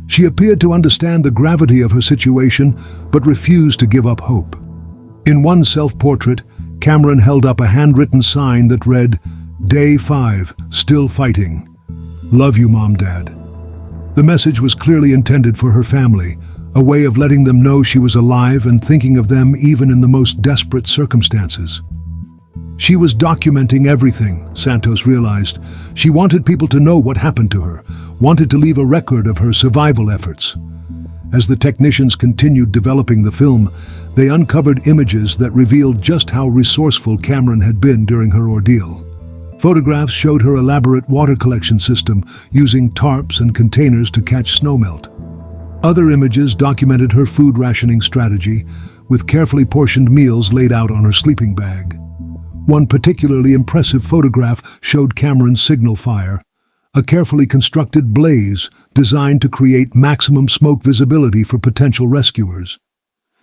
She appeared to understand the gravity of her situation, but refused to give up hope. In one self-portrait, Cameron held up a handwritten sign that read, "Day 5, still fighting. Love you, Mom, Dad." The message was clearly intended for her family, a way of letting them know she was alive and thinking of them even in the most desperate circumstances. She was documenting everything, Santos realized. She wanted people to know what happened to her, wanted to leave a record of her survival efforts. As the technicians continued developing the film, they uncovered images that revealed just how resourceful Cameron had been during her ordeal. Photographs showed her elaborate water collection system, using tarps and containers to catch snowmelt. Other images documented her food rationing strategy, with carefully portioned meals laid out on her sleeping bag. One particularly impressive photograph showed Cameron's signal fire, a carefully constructed blaze designed to create maximum smoke visibility for potential rescuers.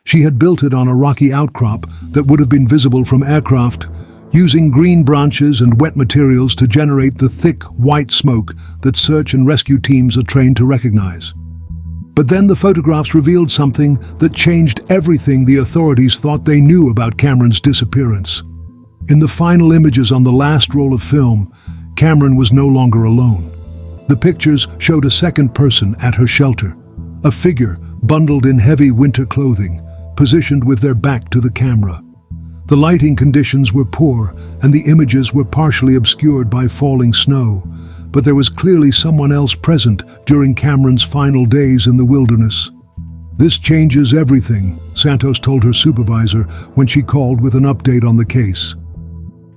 She had built it on a rocky outcrop that would have been visible from aircraft, using green branches and wet materials to generate the thick, white smoke that search and rescue teams are trained to recognize. But then the photographs revealed something that changed everything the authorities thought they knew about Cameron's disappearance. In the final images on the last roll of film, Cameron was no longer alone. The pictures showed a second person at her shelter, a figure bundled in heavy winter clothing, positioned with their back to the camera. The lighting conditions were poor, and the images were partially obscured by falling snow, but there was clearly someone else present during Cameron's final days in the wilderness. "This changes everything," Santos told her supervisor when she called with an update on the case.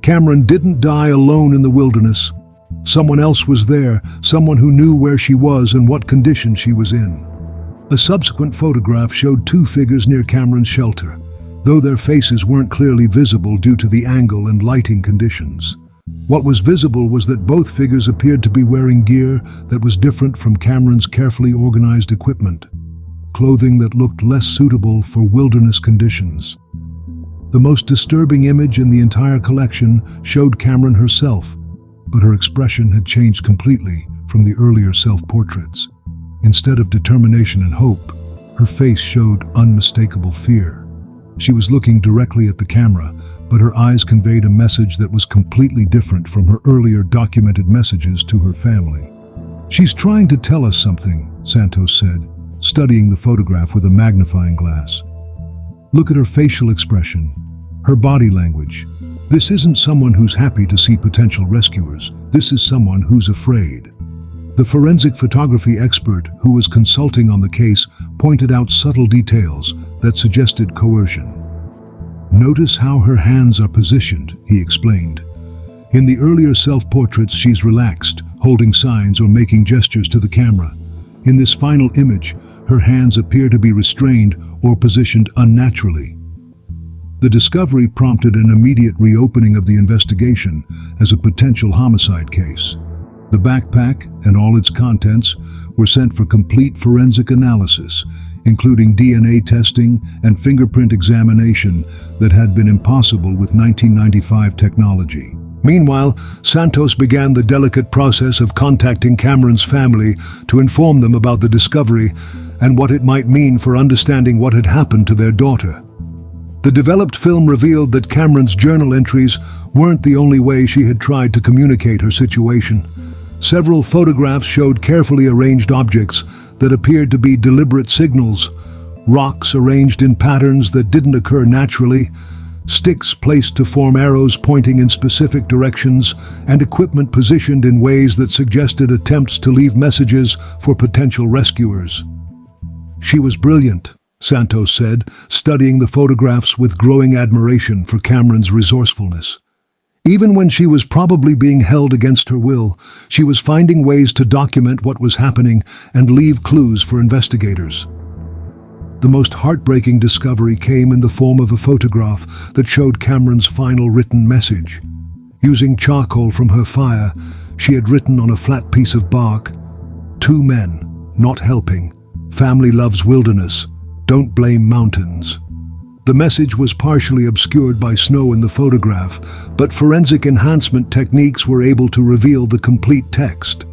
Cameron didn't die alone in the wilderness. Someone else was there, someone who knew where she was and what condition she was in. A subsequent photograph showed two figures near Cameron's shelter, though their faces weren't clearly visible due to the angle and lighting conditions. What was visible was that both figures appeared to be wearing gear that was different from Cameron's carefully organized equipment, clothing that looked less suitable for wilderness conditions. The most disturbing image in the entire collection showed Cameron herself, but her expression had changed completely from the earlier self-portraits. Instead of determination and hope, her face showed unmistakable fear. She was looking directly at the camera, but her eyes conveyed a message that was completely different from her earlier documented messages to her family. "She's trying to tell us something," Santos said, studying the photograph with a magnifying glass. "Look at her facial expression, her body language. This isn't someone who's happy to see potential rescuers. This is someone who's afraid." The forensic photography expert who was consulting on the case pointed out subtle details that suggested coercion. "Notice how her hands are positioned," he explained. "In the earlier self-portraits, she's relaxed, holding signs or making gestures to the camera. In this final image, her hands appear to be restrained or positioned unnaturally." The discovery prompted an immediate reopening of the investigation as a potential homicide case. The backpack and all its contents were sent for complete forensic analysis, including DNA testing and fingerprint examination that had been impossible with 1995 technology. Meanwhile, Santos began the delicate process of contacting Cameron's family to inform them about the discovery and what it might mean for understanding what had happened to their daughter. The developed film revealed that Cameron's journal entries weren't the only way she had tried to communicate her situation. Several photographs showed carefully arranged objects that appeared to be deliberate signals, rocks arranged in patterns that didn't occur naturally, sticks placed to form arrows pointing in specific directions, and equipment positioned in ways that suggested attempts to leave messages for potential rescuers. "She was brilliant," Santos said, studying the photographs with growing admiration for Cameron's resourcefulness. Even when she was probably being held against her will, she was finding ways to document what was happening and leave clues for investigators. The most heartbreaking discovery came in the form of a photograph that showed Cameron's final written message. Using charcoal from her fire, she had written on a flat piece of bark, "Two men, not helping. Family loves wilderness. Don't blame mountains." The message was partially obscured by snow in the photograph, but forensic enhancement techniques were able to reveal the complete text.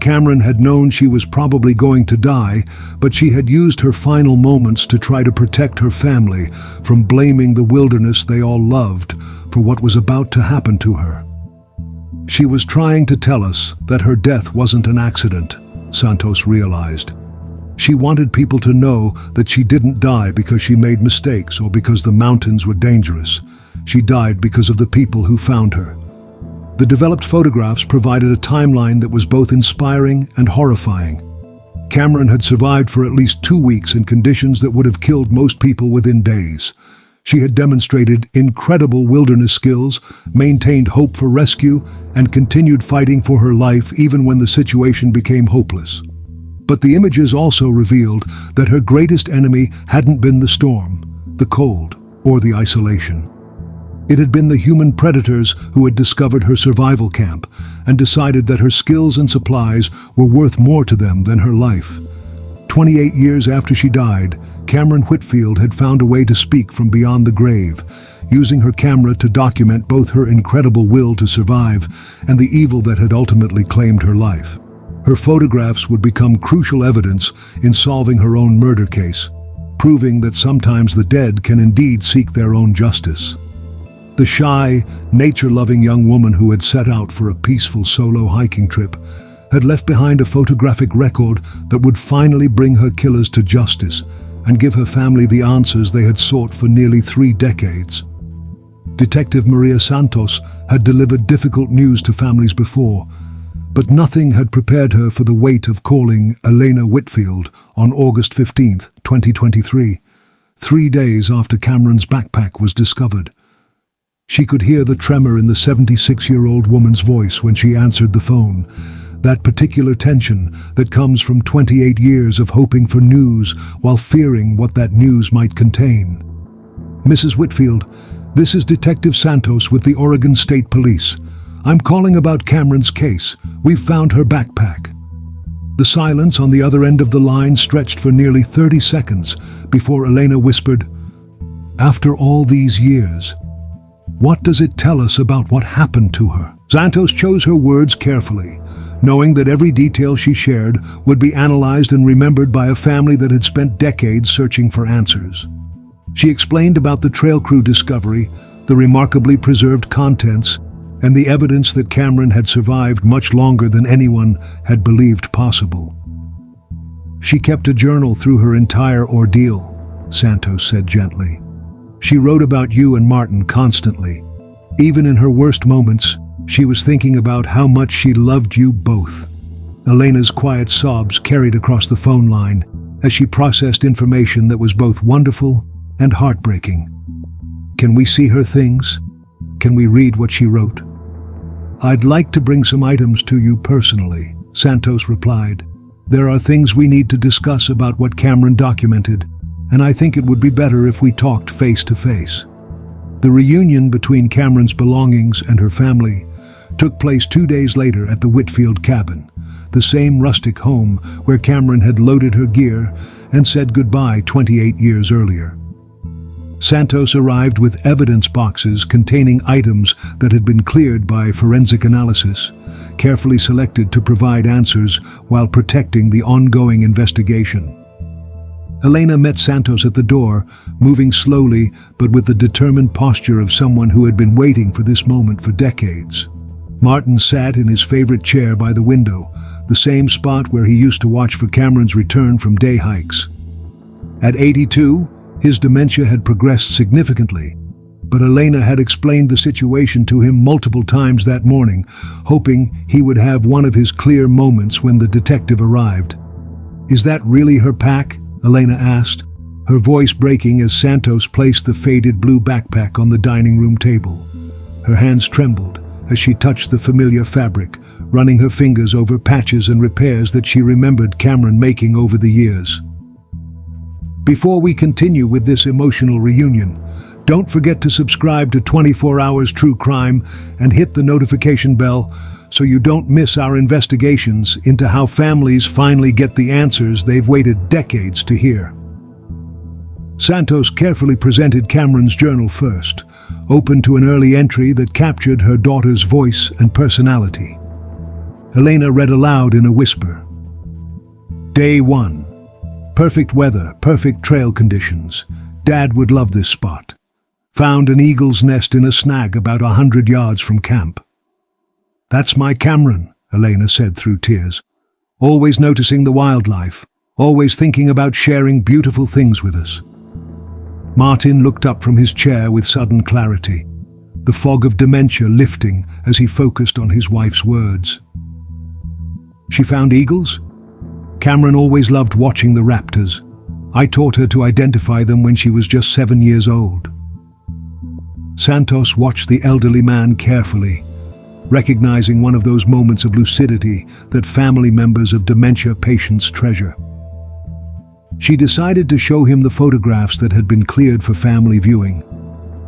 Cameron had known she was probably going to die, but she had used her final moments to try to protect her family from blaming the wilderness they all loved for what was about to happen to her. She was trying to tell us that her death wasn't an accident, Santos realized. She wanted people to know that she didn't die because she made mistakes or because the mountains were dangerous. She died because of the people who found her. The developed photographs provided a timeline that was both inspiring and horrifying. Cameron had survived for at least 2 weeks in conditions that would have killed most people within days. She had demonstrated incredible wilderness skills, maintained hope for rescue, and continued fighting for her life even when the situation became hopeless. But the images also revealed that her greatest enemy hadn't been the storm, the cold, or the isolation. It had been the human predators who had discovered her survival camp and decided that her skills and supplies were worth more to them than her life. 28 years after she died, Cameron Whitfield had found a way to speak from beyond the grave, using her camera to document both her incredible will to survive and the evil that had ultimately claimed her life. Her photographs would become crucial evidence in solving her own murder case, proving that sometimes the dead can indeed seek their own justice. The shy, nature-loving young woman who had set out for a peaceful solo hiking trip had left behind a photographic record that would finally bring her killers to justice and give her family the answers they had sought for nearly 3 decades. Detective Maria Santos had delivered difficult news to families before, but nothing had prepared her for the weight of calling Elena Whitfield on August 15, 2023, 3 days after Cameron's backpack was discovered. She could hear the tremor in the 76-year-old woman's voice when she answered the phone, that particular tension that comes from 28 years of hoping for news while fearing what that news might contain. "Mrs. Whitfield, this is Detective Santos with the Oregon State Police. I'm calling about Cameron's case. We've found her backpack." The silence on the other end of the line stretched for nearly 30 seconds before Elena whispered, "After all these years, what does it tell us about what happened to her?" Santos chose her words carefully, knowing that every detail she shared would be analyzed and remembered by a family that had spent decades searching for answers. She explained about the trail crew discovery, the remarkably preserved contents, and the evidence that Cameron had survived much longer than anyone had believed possible. "She kept a journal through her entire ordeal," Santos said gently. "She wrote about you and Martin constantly. Even in her worst moments, she was thinking about how much she loved you both." Elena's quiet sobs carried across the phone line as she processed information that was both wonderful and heartbreaking. "Can we see her things? Can we read what she wrote?" "I'd like to bring some items to you personally," Santos replied. "There are things we need to discuss about what Cameron documented, and I think it would be better if we talked face to face." The reunion between Cameron's belongings and her family took place 2 days later at the Whitfield cabin, the same rustic home where Cameron had loaded her gear and said goodbye 28 years earlier. Santos arrived with evidence boxes containing items that had been cleared by forensic analysis, carefully selected to provide answers while protecting the ongoing investigation. Elena met Santos at the door, moving slowly but with the determined posture of someone who had been waiting for this moment for decades. Martin sat in his favorite chair by the window, the same spot where he used to watch for Cameron's return from day hikes. At 82, his dementia had progressed significantly, but Elena had explained the situation to him multiple times that morning, hoping he would have one of his clear moments when the detective arrived. "Is that really her pack?" Elena asked, her voice breaking as Santos placed the faded blue backpack on the dining room table. Her hands trembled as she touched the familiar fabric, running her fingers over patches and repairs that she remembered Cameron making over the years. Before we continue with this emotional reunion, don't forget to subscribe to 24 Hours True Crime and hit the notification bell so you don't miss our investigations into how families finally get the answers they've waited decades to hear. Santos carefully presented Cameron's journal first, open to an early entry that captured her daughter's voice and personality. Elena read aloud in a whisper. Day 1. Perfect weather, perfect trail conditions. Dad would love this spot. Found an eagle's nest in a snag about 100 yards from camp. That's my Cameron, Elena said through tears. Always noticing the wildlife, always thinking about sharing beautiful things with us. Martin looked up from his chair with sudden clarity, the fog of dementia lifting as he focused on his wife's words. She found eagles? Cameron always loved watching the raptors. I taught her to identify them when she was just 7 years old. Santos watched the elderly man carefully, recognizing one of those moments of lucidity that family members of dementia patients treasure. She decided to show him the photographs that had been cleared for family viewing,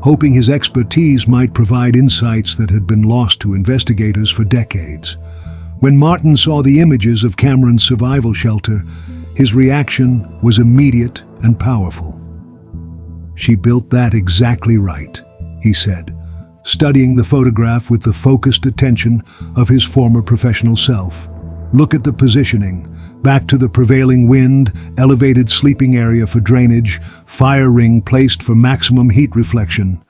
hoping his expertise might provide insights that had been lost to investigators for decades. When Martin saw the images of Cameron's survival shelter, his reaction was immediate and powerful. She built that exactly right, he said, studying the photograph with the focused attention of his former professional self. Look at the positioning, back to the prevailing wind, elevated sleeping area for drainage, fire ring placed for maximum heat reflection.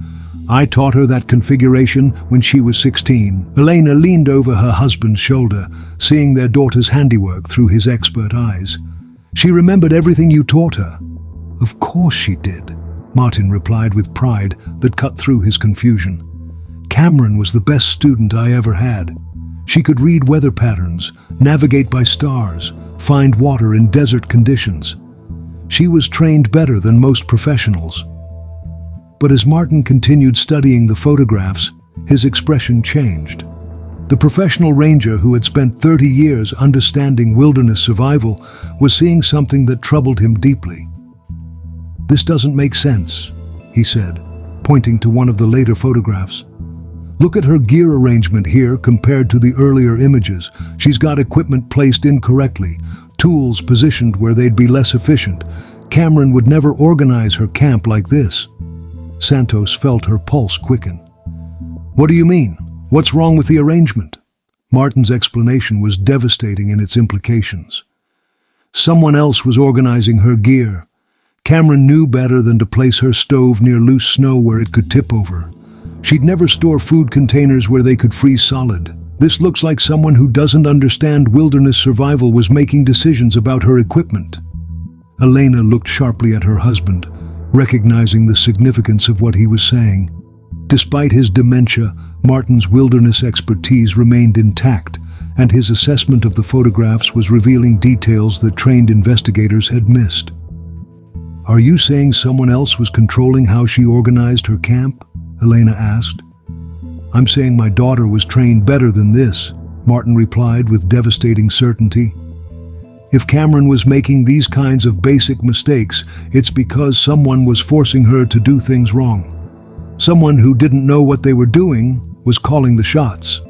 I taught her that configuration when she was 16. Elena leaned over her husband's shoulder, seeing their daughter's handiwork through his expert eyes. She remembered everything you taught her. Of course she did. Martin replied with pride that cut through his confusion. Cameron was the best student I ever had. She could read weather patterns, navigate by stars, find water in desert conditions. She was trained better than most professionals. But as Martin continued studying the photographs, his expression changed. The professional ranger who had spent 30 years understanding wilderness survival was seeing something that troubled him deeply. "This doesn't make sense," he said, pointing to one of the later photographs. "Look at her gear arrangement here compared to the earlier images. She's got equipment placed incorrectly, tools positioned where they'd be less efficient. Cameron would never organize her camp like this." Santos felt her pulse quicken. "What do you mean? What's wrong with the arrangement?" Martin's explanation was devastating in its implications. Someone else was organizing her gear. Cameron knew better than to place her stove near loose snow where it could tip over. She'd never store food containers where they could freeze solid. This looks like someone who doesn't understand wilderness survival was making decisions about her equipment. Elena looked sharply at her husband, recognizing the significance of what he was saying. Despite his dementia, Martin's wilderness expertise remained intact, and his assessment of the photographs was revealing details that trained investigators had missed. "Are you saying someone else was controlling how she organized her camp?" Elena asked. "I'm saying my daughter was trained better than this," Martin replied with devastating certainty. "If Cameron was making these kinds of basic mistakes, it's because someone was forcing her to do things wrong. Someone who didn't know what they were doing was calling the shots."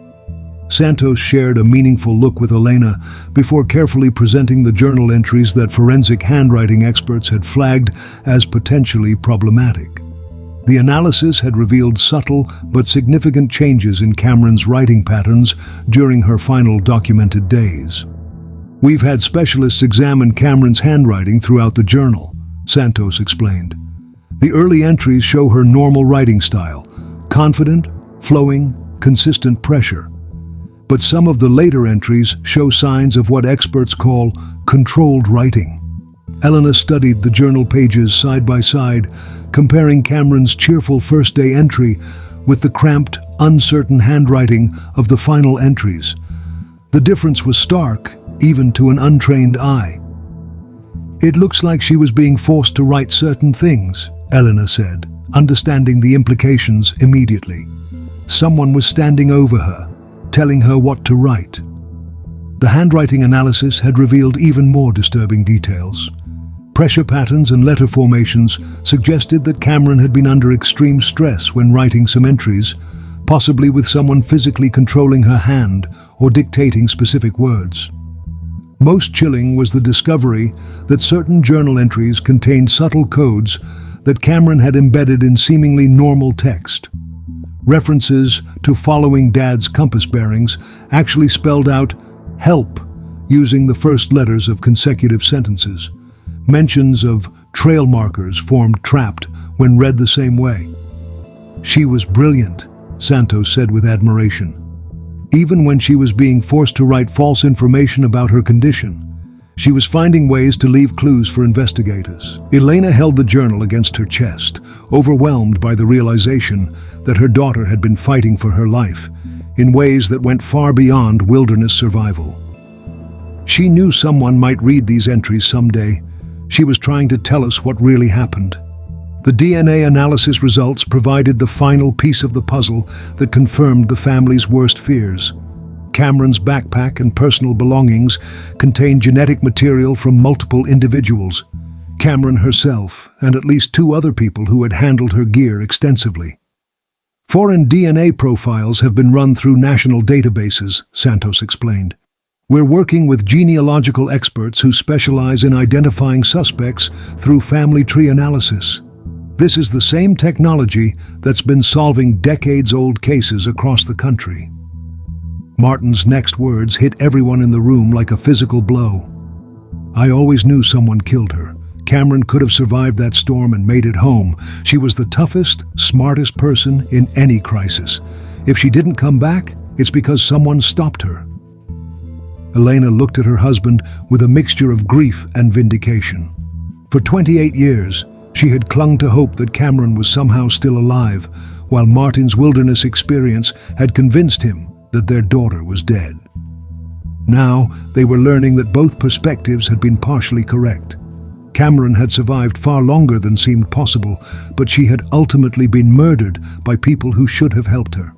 Santos shared a meaningful look with Elena before carefully presenting the journal entries that forensic handwriting experts had flagged as potentially problematic. The analysis had revealed subtle but significant changes in Cameron's writing patterns during her final documented days. "We've had specialists examine Cameron's handwriting throughout the journal," Santos explained. "The early entries show her normal writing style, confident, flowing, consistent pressure. But some of the later entries show signs of what experts call controlled writing." Elena studied the journal pages side by side, comparing Cameron's cheerful first-day entry with the cramped, uncertain handwriting of the final entries. The difference was stark, even to an untrained eye. "It looks like she was being forced to write certain things," Elena said, understanding the implications immediately. Someone was standing over her, telling her what to write. The handwriting analysis had revealed even more disturbing details. Pressure patterns and letter formations suggested that Cameron had been under extreme stress when writing some entries, possibly with someone physically controlling her hand or dictating specific words. Most chilling was the discovery that certain journal entries contained subtle codes that Cameron had embedded in seemingly normal text. References to following Dad's compass bearings actually spelled out "help" using the first letters of consecutive sentences. Mentions of trail markers formed trapped when read the same way. "She was brilliant," Santos said with admiration. Even when she was being forced to write false information about her condition, she was finding ways to leave clues for investigators. Elena held the journal against her chest, overwhelmed by the realization that her daughter had been fighting for her life in ways that went far beyond wilderness survival. She knew someone might read these entries someday. She was trying to tell us what really happened. The DNA analysis results provided the final piece of the puzzle that confirmed the family's worst fears. Cameron's backpack and personal belongings contained genetic material from multiple individuals, Cameron herself and at least 2 other people who had handled her gear extensively. "Foreign DNA profiles have been run through national databases," Santos explained. "We're working with genealogical experts who specialize in identifying suspects through family tree analysis. This is the same technology that's been solving decades-old cases across the country." Martin's next words hit everyone in the room like a physical blow. "I always knew someone killed her. Cameron could have survived that storm and made it home. She was the toughest, smartest person in any crisis. If she didn't come back, it's because someone stopped her." Elena looked at her husband with a mixture of grief and vindication. For 28 years, She had clung to hope that Cameron was somehow still alive, while Martin's wilderness experience had convinced him that their daughter was dead. Now, they were learning that both perspectives had been partially correct. Cameron had survived far longer than seemed possible, but she had ultimately been murdered by people who should have helped her.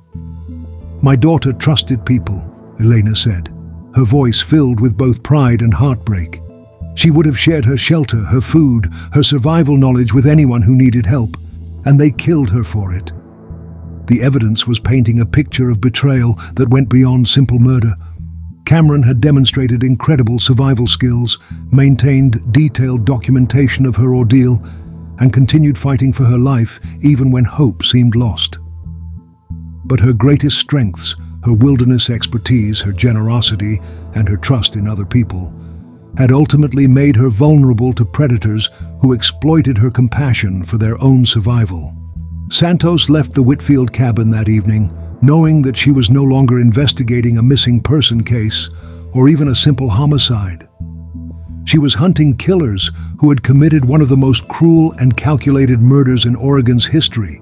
"My daughter trusted people," Elena said, her voice filled with both pride and heartbreak. "She would have shared her shelter, her food, her survival knowledge with anyone who needed help, and they killed her for it." The evidence was painting a picture of betrayal that went beyond simple murder. Cameron had demonstrated incredible survival skills, maintained detailed documentation of her ordeal, and continued fighting for her life even when hope seemed lost. But her greatest strengths, her wilderness expertise, her generosity, and her trust in other people, had ultimately made her vulnerable to predators who exploited her compassion for their own survival. Santos left the Whitfield cabin that evening, knowing that she was no longer investigating a missing person case or even a simple homicide. She was hunting killers who had committed one of the most cruel and calculated murders in Oregon's history.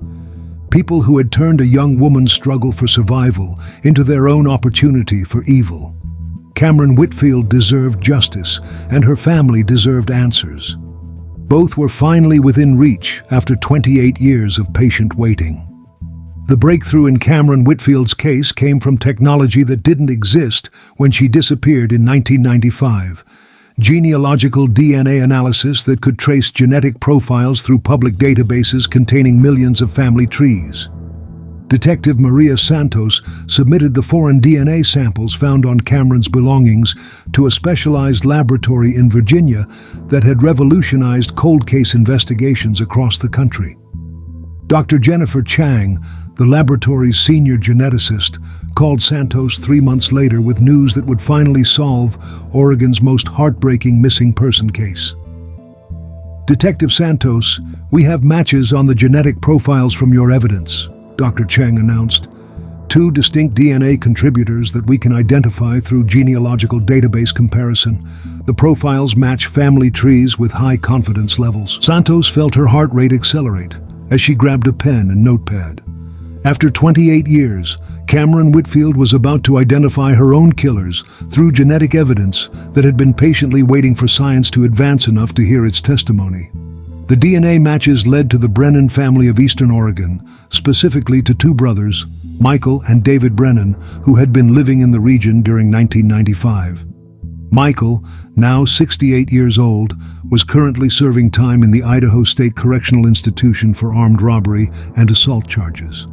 People who had turned a young woman's struggle for survival into their own opportunity for evil. Cameron Whitfield deserved justice, and her family deserved answers. Both were finally within reach after 28 years of patient waiting. The breakthrough in Cameron Whitfield's case came from technology that didn't exist when she disappeared in 1995. Genealogical DNA analysis that could trace genetic profiles through public databases containing millions of family trees. Detective Maria Santos submitted the foreign DNA samples found on Cameron's belongings to a specialized laboratory in Virginia that had revolutionized cold case investigations across the country. Dr. Jennifer Chang, the laboratory's senior geneticist, called Santos 3 months later with news that would finally solve Oregon's most heartbreaking missing person case. "Detective Santos, we have matches on the genetic profiles from your evidence," Dr. Chang announced. "2 distinct DNA contributors that we can identify through genealogical database comparison. The profiles match family trees with high confidence levels." Santos felt her heart rate accelerate as she grabbed a pen and notepad. After 28 years, Cameron Whitfield was about to identify her own killers through genetic evidence that had been patiently waiting for science to advance enough to hear its testimony. The DNA matches led to the Brennan family of Eastern Oregon, specifically to 2 brothers, Michael and David Brennan, who had been living in the region during 1995. Michael, now 68 years old, was currently serving time in the Idaho State Correctional Institution for armed robbery and assault charges.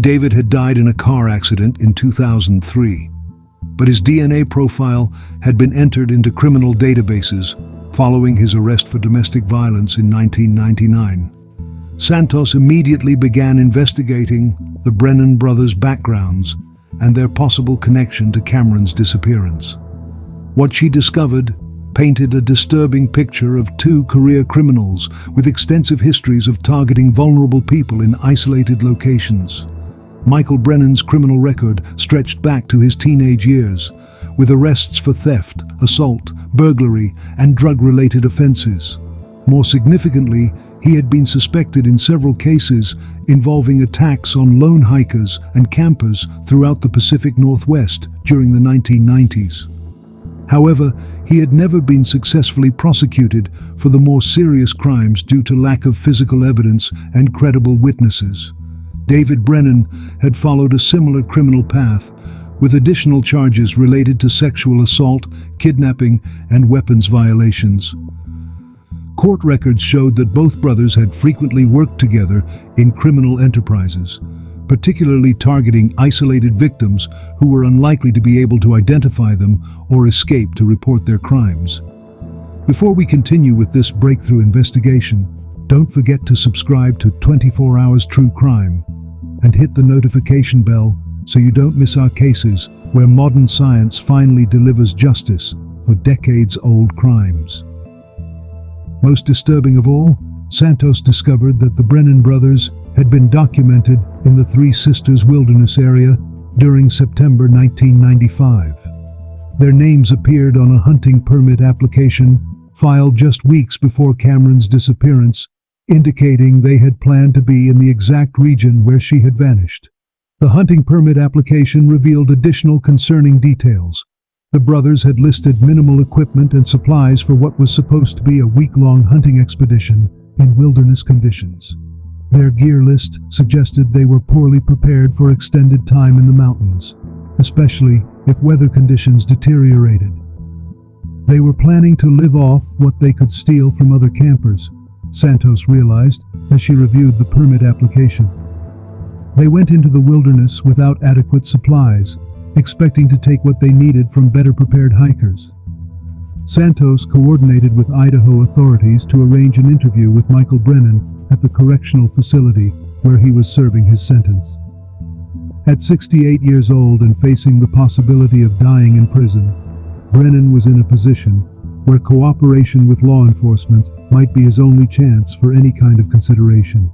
David had died in a car accident in 2003, but his DNA profile had been entered into criminal databases following his arrest for domestic violence in 1999. Santos immediately began investigating the Brennan brothers' backgrounds and their possible connection to Cameron's disappearance. What she discovered painted a disturbing picture of 2 career criminals with extensive histories of targeting vulnerable people in isolated locations. Michael Brennan's criminal record stretched back to his teenage years, with arrests for theft, assault, burglary, and drug-related offenses. More significantly, he had been suspected in several cases involving attacks on lone hikers and campers throughout the Pacific Northwest during the 1990s. However, he had never been successfully prosecuted for the more serious crimes due to lack of physical evidence and credible witnesses. David Brennan had followed a similar criminal path, with additional charges related to sexual assault, kidnapping, and weapons violations. Court records showed that both brothers had frequently worked together in criminal enterprises, particularly targeting isolated victims who were unlikely to be able to identify them or escape to report their crimes. Before we continue with this breakthrough investigation, don't forget to subscribe to 24 Hours True Crime and hit the notification bell so you don't miss our cases where modern science finally delivers justice for decades-old crimes. Most disturbing of all, Santos discovered that the Brennan brothers had been documented in the Three Sisters Wilderness area during September 1995. Their names appeared on a hunting permit application filed just weeks before Cameron's disappearance indicating they had planned to be in the exact region where she had vanished. The hunting permit application revealed additional concerning details. The brothers had listed minimal equipment and supplies for what was supposed to be a week-long hunting expedition in wilderness conditions. Their gear list suggested they were poorly prepared for extended time in the mountains, especially if weather conditions deteriorated. They were planning to live off what they could steal from other campers, Santos realized as she reviewed the permit application. They went into the wilderness without adequate supplies, expecting to take what they needed from better prepared hikers. Santos coordinated with Idaho authorities to arrange an interview with Michael Brennan at the correctional facility where he was serving his sentence. At 68 years old and facing the possibility of dying in prison, Brennan was in a position where cooperation with law enforcement might be his only chance for any kind of consideration.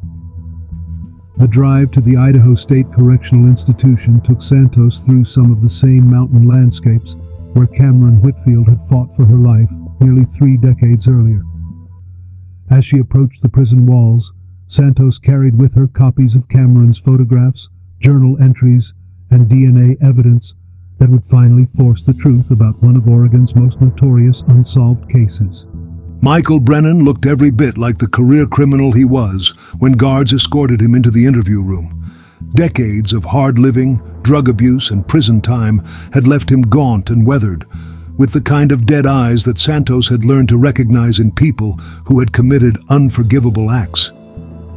The drive to the Idaho State Correctional Institution took Santos through some of the same mountain landscapes where Cameron Whitfield had fought for her life nearly 3 decades earlier. As she approached the prison walls, Santos carried with her copies of Cameron's photographs, journal entries, and DNA evidence that would finally force the truth about one of Oregon's most notorious unsolved cases. Michael Brennan looked every bit like the career criminal he was when guards escorted him into the interview room. Decades of hard living, drug abuse, and prison time had left him gaunt and weathered, with the kind of dead eyes that Santos had learned to recognize in people who had committed unforgivable acts.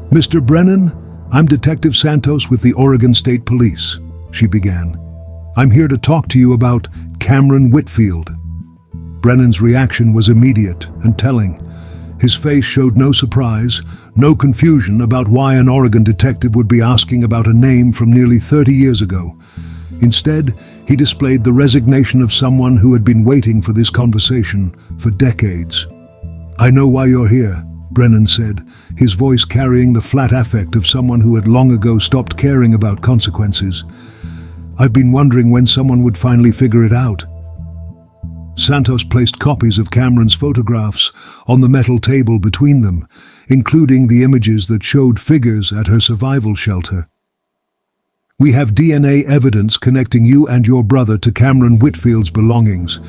"Mr. Brennan, I'm Detective Santos with the Oregon State Police," she began. "I'm here to talk to you about Cameron Whitfield." Brennan's reaction was immediate and telling. His face showed no surprise, no confusion about why an Oregon detective would be asking about a name from nearly 30 years ago. Instead, he displayed the resignation of someone who had been waiting for this conversation for decades. "I know why you're here," Brennan said, his voice carrying the flat affect of someone who had long ago stopped caring about consequences. "I've been wondering when someone would finally figure it out." Santos placed copies of Cameron's photographs on the metal table between them, including the images that showed figures at her survival shelter. "We have DNA evidence connecting you and your brother to Cameron Whitfield's belongings.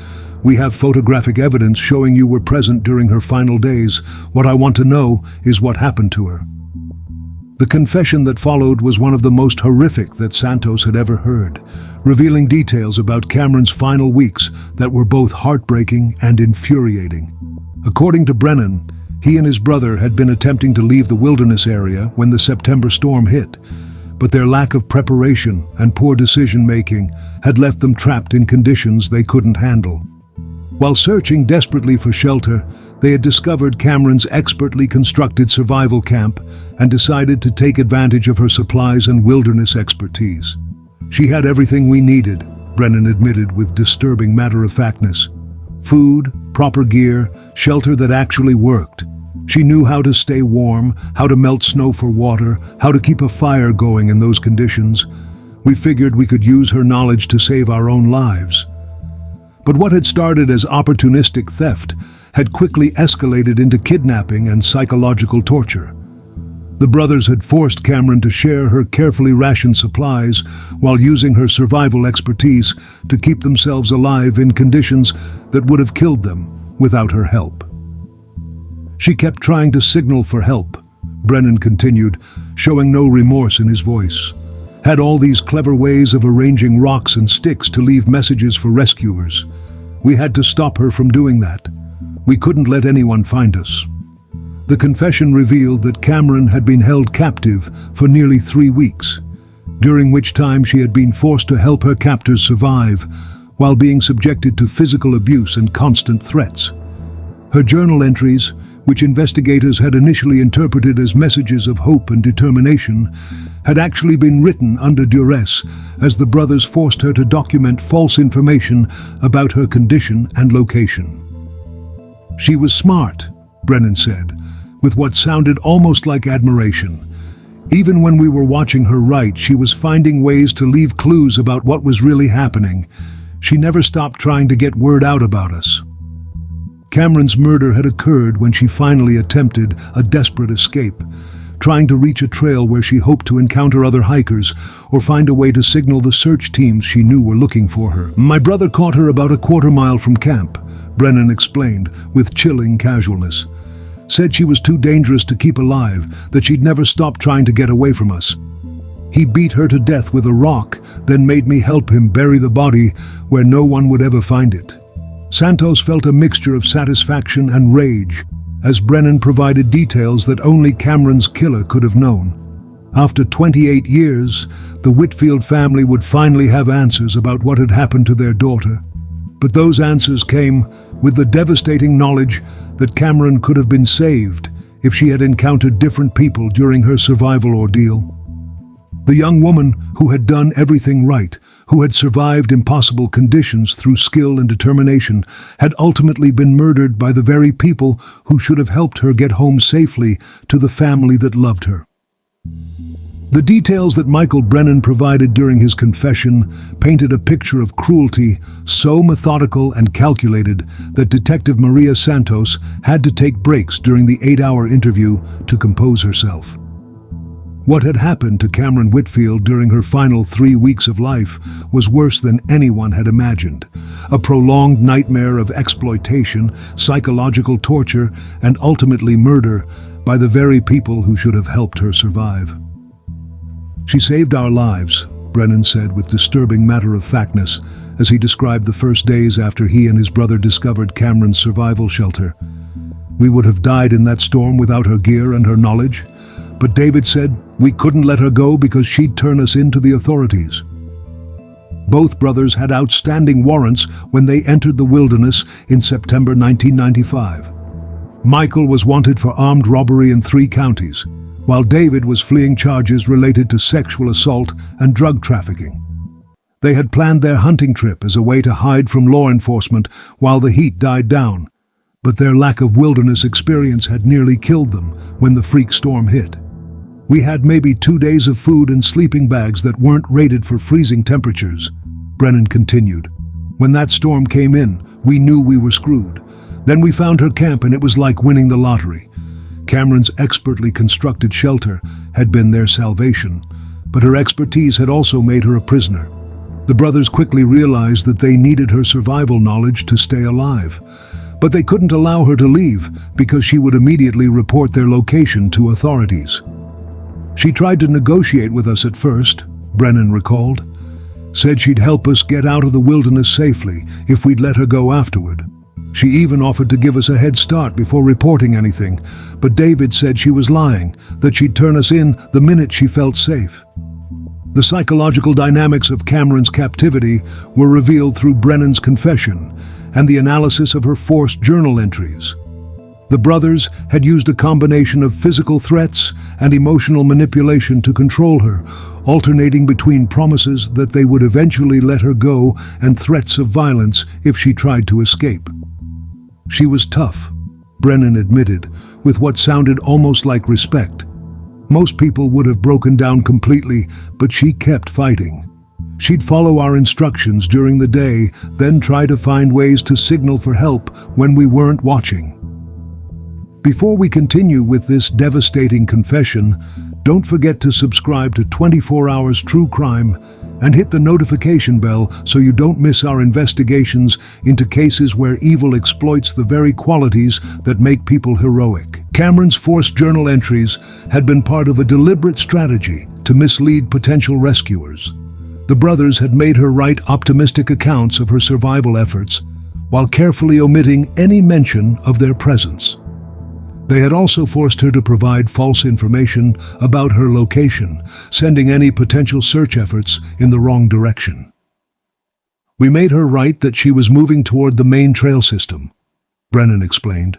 We have photographic evidence showing you were present during her final days. What I want to know is what happened to her." The confession that followed was one of the most horrific that Santos had ever heard, revealing details about Cameron's final weeks that were both heartbreaking and infuriating. According to Brennan, he and his brother had been attempting to leave the wilderness area when the September storm hit, but their lack of preparation and poor decision-making had left them trapped in conditions they couldn't handle. While searching desperately for shelter, they had discovered Cameron's expertly constructed survival camp and decided to take advantage of her supplies and wilderness expertise. "She had everything we needed," Brennan admitted with disturbing matter-of-factness. "Food, proper gear, shelter that actually worked. She knew how to stay warm, how to melt snow for water, how to keep a fire going in those conditions. We figured we could use her knowledge to save our own lives." But what had started as opportunistic theft had quickly escalated into kidnapping and psychological torture. The brothers had forced Cameron to share her carefully rationed supplies while using her survival expertise to keep themselves alive in conditions that would have killed them without her help. "She kept trying to signal for help," Brennan continued, showing no remorse in his voice. "Had all these clever ways of arranging rocks and sticks to leave messages for rescuers. We had to stop her from doing that. We couldn't let anyone find us." The confession revealed that Cameron had been held captive for nearly 3 weeks, during which time she had been forced to help her captors survive while being subjected to physical abuse and constant threats. Her journal entries, which investigators had initially interpreted as messages of hope and determination, had actually been written under duress as the brothers forced her to document false information about her condition and location. "She was smart," Brennan said, with what sounded almost like admiration. "Even when we were watching her write, she was finding ways to leave clues about what was really happening. She never stopped trying to get word out about us." Cameron's murder had occurred when she finally attempted a desperate escape, trying to reach a trail where she hoped to encounter other hikers or find a way to signal the search teams she knew were looking for her. "My brother caught her about a quarter-mile from camp," Brennan explained with chilling casualness. "Said she was too dangerous to keep alive, that she'd never stop trying to get away from us. He beat her to death with a rock, then made me help him bury the body where no one would ever find it." Santos felt a mixture of satisfaction and rage as Brennan provided details that only Cameron's killer could have known. After 28 years, the Whitfield family would finally have answers about what had happened to their daughter. But those answers came with the devastating knowledge that Cameron could have been saved if she had encountered different people during her survival ordeal. The young woman who had done everything right, who had survived impossible conditions through skill and determination, had ultimately been murdered by the very people who should have helped her get home safely to the family that loved her. The details that Michael Brennan provided during his confession painted a picture of cruelty so methodical and calculated that Detective Maria Santos had to take breaks during the 8-hour interview to compose herself. What had happened to Cameron Whitfield during her final 3 weeks of life was worse than anyone had imagined. A prolonged nightmare of exploitation, psychological torture, and ultimately murder by the very people who should have helped her survive. "She saved our lives," Brennan said with disturbing matter-of-factness as he described the first days after he and his brother discovered Cameron's survival shelter. "We would have died in that storm without her gear and her knowledge. But David said we couldn't let her go because she'd turn us in to the authorities." Both brothers had outstanding warrants when they entered the wilderness in September 1995. Michael was wanted for armed robbery in 3 counties, while David was fleeing charges related to sexual assault and drug trafficking. They had planned their hunting trip as a way to hide from law enforcement while the heat died down, but their lack of wilderness experience had nearly killed them when the freak storm hit. "We had maybe 2 days of food and sleeping bags that weren't rated for freezing temperatures," Brennan continued. "When that storm came in, we knew we were screwed. Then we found her camp and it was like winning the lottery. Cameron's expertly constructed shelter had been their salvation, but her expertise had also made her a prisoner. The brothers quickly realized that they needed her survival knowledge to stay alive, but they couldn't allow her to leave because she would immediately report their location to authorities. She tried to negotiate with us at first," Brennan recalled. "Said she'd help us get out of the wilderness safely if we'd let her go afterward. She even offered to give us a head start before reporting anything, but David said she was lying, that she'd turn us in the minute she felt safe." The psychological dynamics of Cameron's captivity were revealed through Brennan's confession and the analysis of her forced journal entries. The brothers had used a combination of physical threats and emotional manipulation to control her, alternating between promises that they would eventually let her go and threats of violence if she tried to escape. "She was tough," Brennan admitted, with what sounded almost like respect. "Most people would have broken down completely, but she kept fighting. She'd follow our instructions during the day, then try to find ways to signal for help when we weren't watching." Before we continue with this devastating confession, don't forget to subscribe to 24 Hours True Crime and hit the notification bell so you don't miss our investigations into cases where evil exploits the very qualities that make people heroic. Cameron's forced journal entries had been part of a deliberate strategy to mislead potential rescuers. The brothers had made her write optimistic accounts of her survival efforts while carefully omitting any mention of their presence. They had also forced her to provide false information about her location, sending any potential search efforts in the wrong direction. "We made her write that she was moving toward the main trail system," Brennan explained.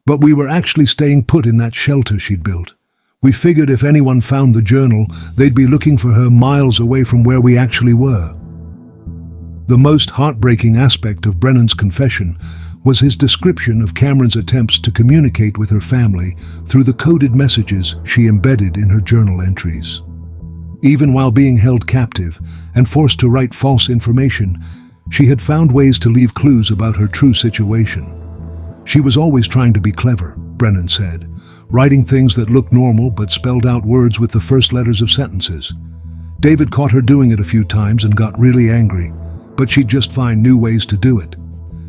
"But we were actually staying put in that shelter she'd built. We figured if anyone found the journal, they'd be looking for her miles away from where we actually were." The most heartbreaking aspect of Brennan's confession was his description of Cameron's attempts to communicate with her family through the coded messages she embedded in her journal entries. Even while being held captive and forced to write false information, she had found ways to leave clues about her true situation. She was always trying to be clever, Brennan said, writing things that looked normal but spelled out words with the first letters of sentences. David caught her doing it a few times and got really angry, but she'd just find new ways to do it.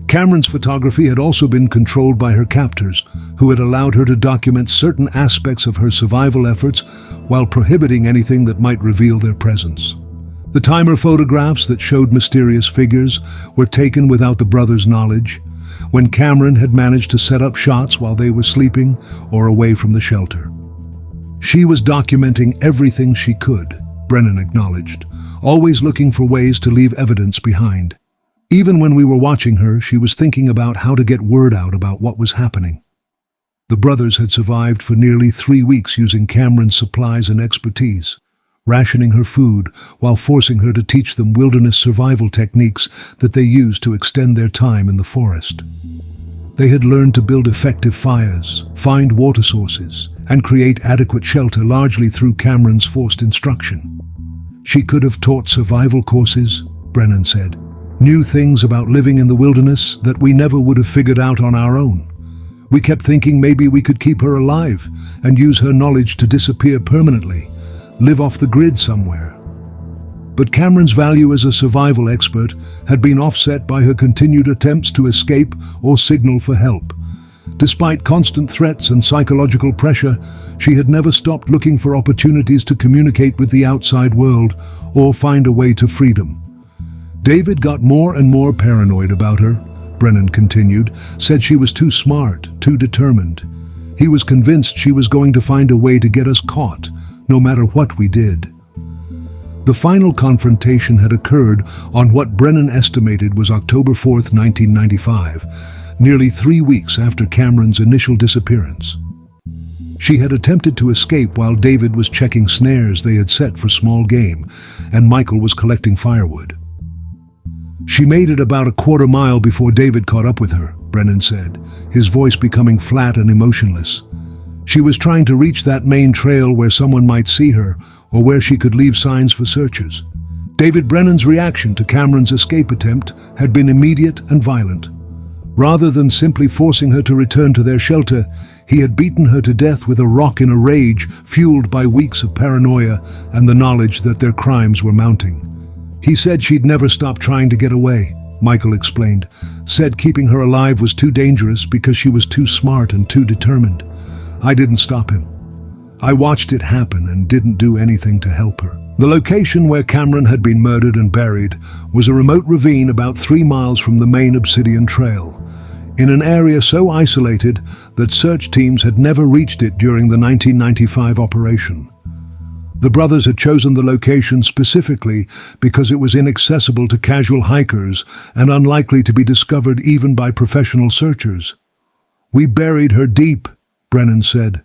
Cameron's photography had also been controlled by her captors, who had allowed her to document certain aspects of her survival efforts while prohibiting anything that might reveal their presence. The timer photographs that showed mysterious figures were taken without the brothers' knowledge, when Cameron had managed to set up shots while they were sleeping or away from the shelter. She was documenting everything she could, Brennan acknowledged, always looking for ways to leave evidence behind. Even when we were watching her, she was thinking about how to get word out about what was happening. The brothers had survived for nearly 3 weeks using Cameron's supplies and expertise, rationing her food while forcing her to teach them wilderness survival techniques that they used to extend their time in the forest. They had learned to build effective fires, find water sources, and create adequate shelter largely through Cameron's forced instruction. She could have taught survival courses, Brennan said, new things about living in the wilderness that we never would have figured out on our own. We kept thinking maybe we could keep her alive and use her knowledge to disappear permanently, live off the grid somewhere. But Cameron's value as a survival expert had been offset by her continued attempts to escape or signal for help. Despite constant threats and psychological pressure, she had never stopped looking for opportunities to communicate with the outside world or find a way to freedom. David got more and more paranoid about her, Brennan continued, said she was too smart, too determined. He was convinced she was going to find a way to get us caught, no matter what we did. The final confrontation had occurred on what Brennan estimated was October 4th, 1995, nearly 3 weeks after Cameron's initial disappearance. She had attempted to escape while David was checking snares they had set for small game, and Michael was collecting firewood. She made it about a quarter mile before David caught up with her, Brennan said, his voice becoming flat and emotionless. She was trying to reach that main trail where someone might see her or where she could leave signs for searchers. David Brennan's reaction to Cameron's escape attempt had been immediate and violent. Rather than simply forcing her to return to their shelter, he had beaten her to death with a rock in a rage fueled by weeks of paranoia and the knowledge that their crimes were mounting. He said she'd never stop trying to get away, Michael explained, said keeping her alive was too dangerous because she was too smart and too determined. I didn't stop him. I watched it happen and didn't do anything to help her. The location where Cameron had been murdered and buried was a remote ravine about 3 miles from the main Obsidian Trail, in an area so isolated that search teams had never reached it during the 1995 operation. The brothers had chosen the location specifically because it was inaccessible to casual hikers and unlikely to be discovered even by professional searchers. We buried her deep, Brennan said.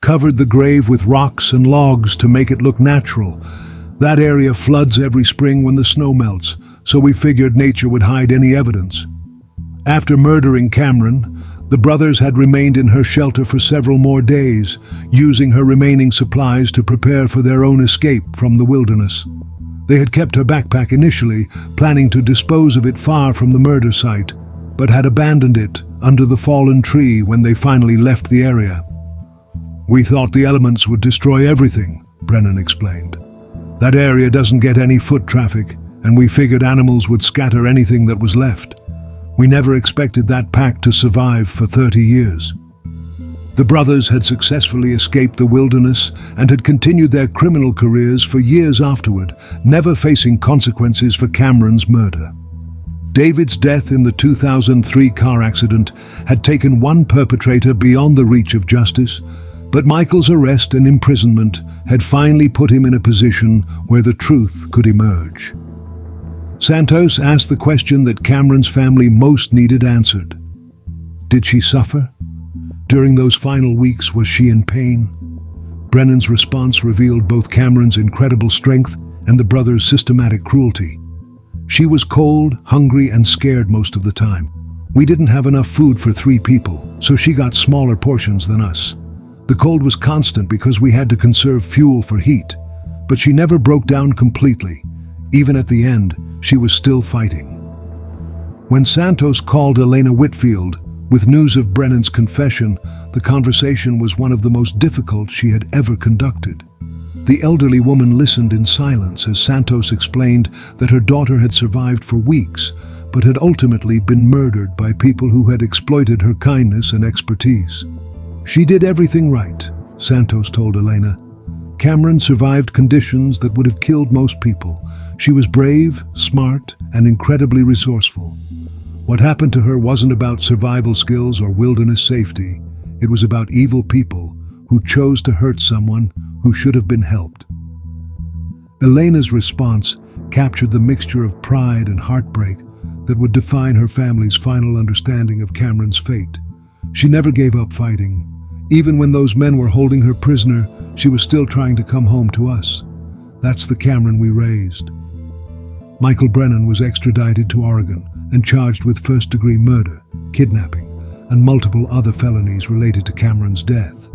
Covered the grave with rocks and logs to make it look natural. That area floods every spring when the snow melts, so we figured nature would hide any evidence. After murdering Cameron, the brothers had remained in her shelter for several more days, using her remaining supplies to prepare for their own escape from the wilderness. They had kept her backpack initially, planning to dispose of it far from the murder site, but had abandoned it under the fallen tree when they finally left the area. We thought the elements would destroy everything, Brennan explained. That area doesn't get any foot traffic, and we figured animals would scatter anything that was left. We never expected that pack to survive for 30 years. The brothers had successfully escaped the wilderness and had continued their criminal careers for years afterward, never facing consequences for Cameron's murder. David's death in the 2003 car accident had taken one perpetrator beyond the reach of justice, but Michael's arrest and imprisonment had finally put him in a position where the truth could emerge. Santos asked the question that Cameron's family most needed answered. Did she suffer? During those final weeks, was she in pain? Brennan's response revealed both Cameron's incredible strength and the brothers' systematic cruelty. She was cold, hungry, and scared most of the time. We didn't have enough food for 3 people, so she got smaller portions than us. The cold was constant because we had to conserve fuel for heat, but she never broke down completely. Even at the end, she was still fighting. When Santos called Elena Whitfield, With news of Brennan's confession, the conversation was one of the most difficult she had ever conducted. The elderly woman listened in silence as Santos explained that her daughter had survived for weeks, but had ultimately been murdered by people who had exploited her kindness and expertise. She did everything right, Santos told Elena. Cameron survived conditions that would have killed most people. She was brave, smart, and incredibly resourceful. What happened to her wasn't about survival skills or wilderness safety. It was about evil people who chose to hurt someone who should have been helped. Elena's response captured the mixture of pride and heartbreak that would define her family's final understanding of Cameron's fate. She never gave up fighting. Even when those men were holding her prisoner, she was still trying to come home to us. That's the Cameron we raised. Michael Brennan was extradited to Oregon and charged with first-degree murder, kidnapping, and multiple other felonies related to Cameron's death.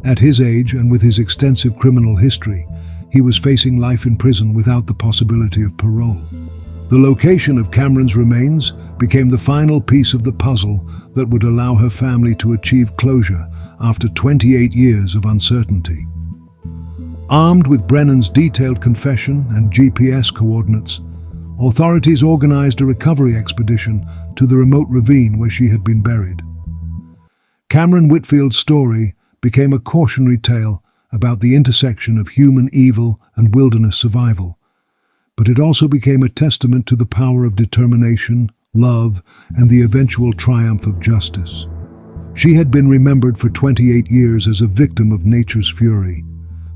At his age and with his extensive criminal history, he was facing life in prison without the possibility of parole. The location of Cameron's remains became the final piece of the puzzle that would allow her family to achieve closure after 28 years of uncertainty. Armed with Brennan's detailed confession and GPS coordinates, authorities organized a recovery expedition to the remote ravine where she had been buried. Cameron Whitfield's story became a cautionary tale about the intersection of human evil and wilderness survival, but it also became a testament to the power of determination, love, and the eventual triumph of justice. She had been remembered for 28 years as a victim of nature's fury,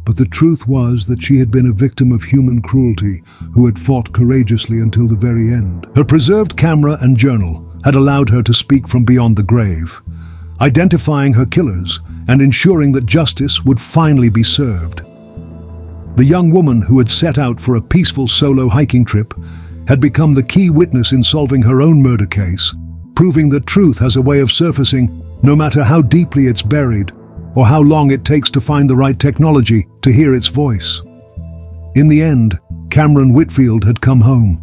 but the truth was that she had been a victim of human cruelty who had fought courageously until the very end. Her preserved camera and journal had allowed her to speak from beyond the grave, identifying her killers and ensuring that justice would finally be served. The young woman who had set out for a peaceful solo hiking trip had become the key witness in solving her own murder case, proving that truth has a way of surfacing no matter how deeply it's buried or how long it takes to find the right technology to hear its voice. In the end, Cameron Whitfield had come home,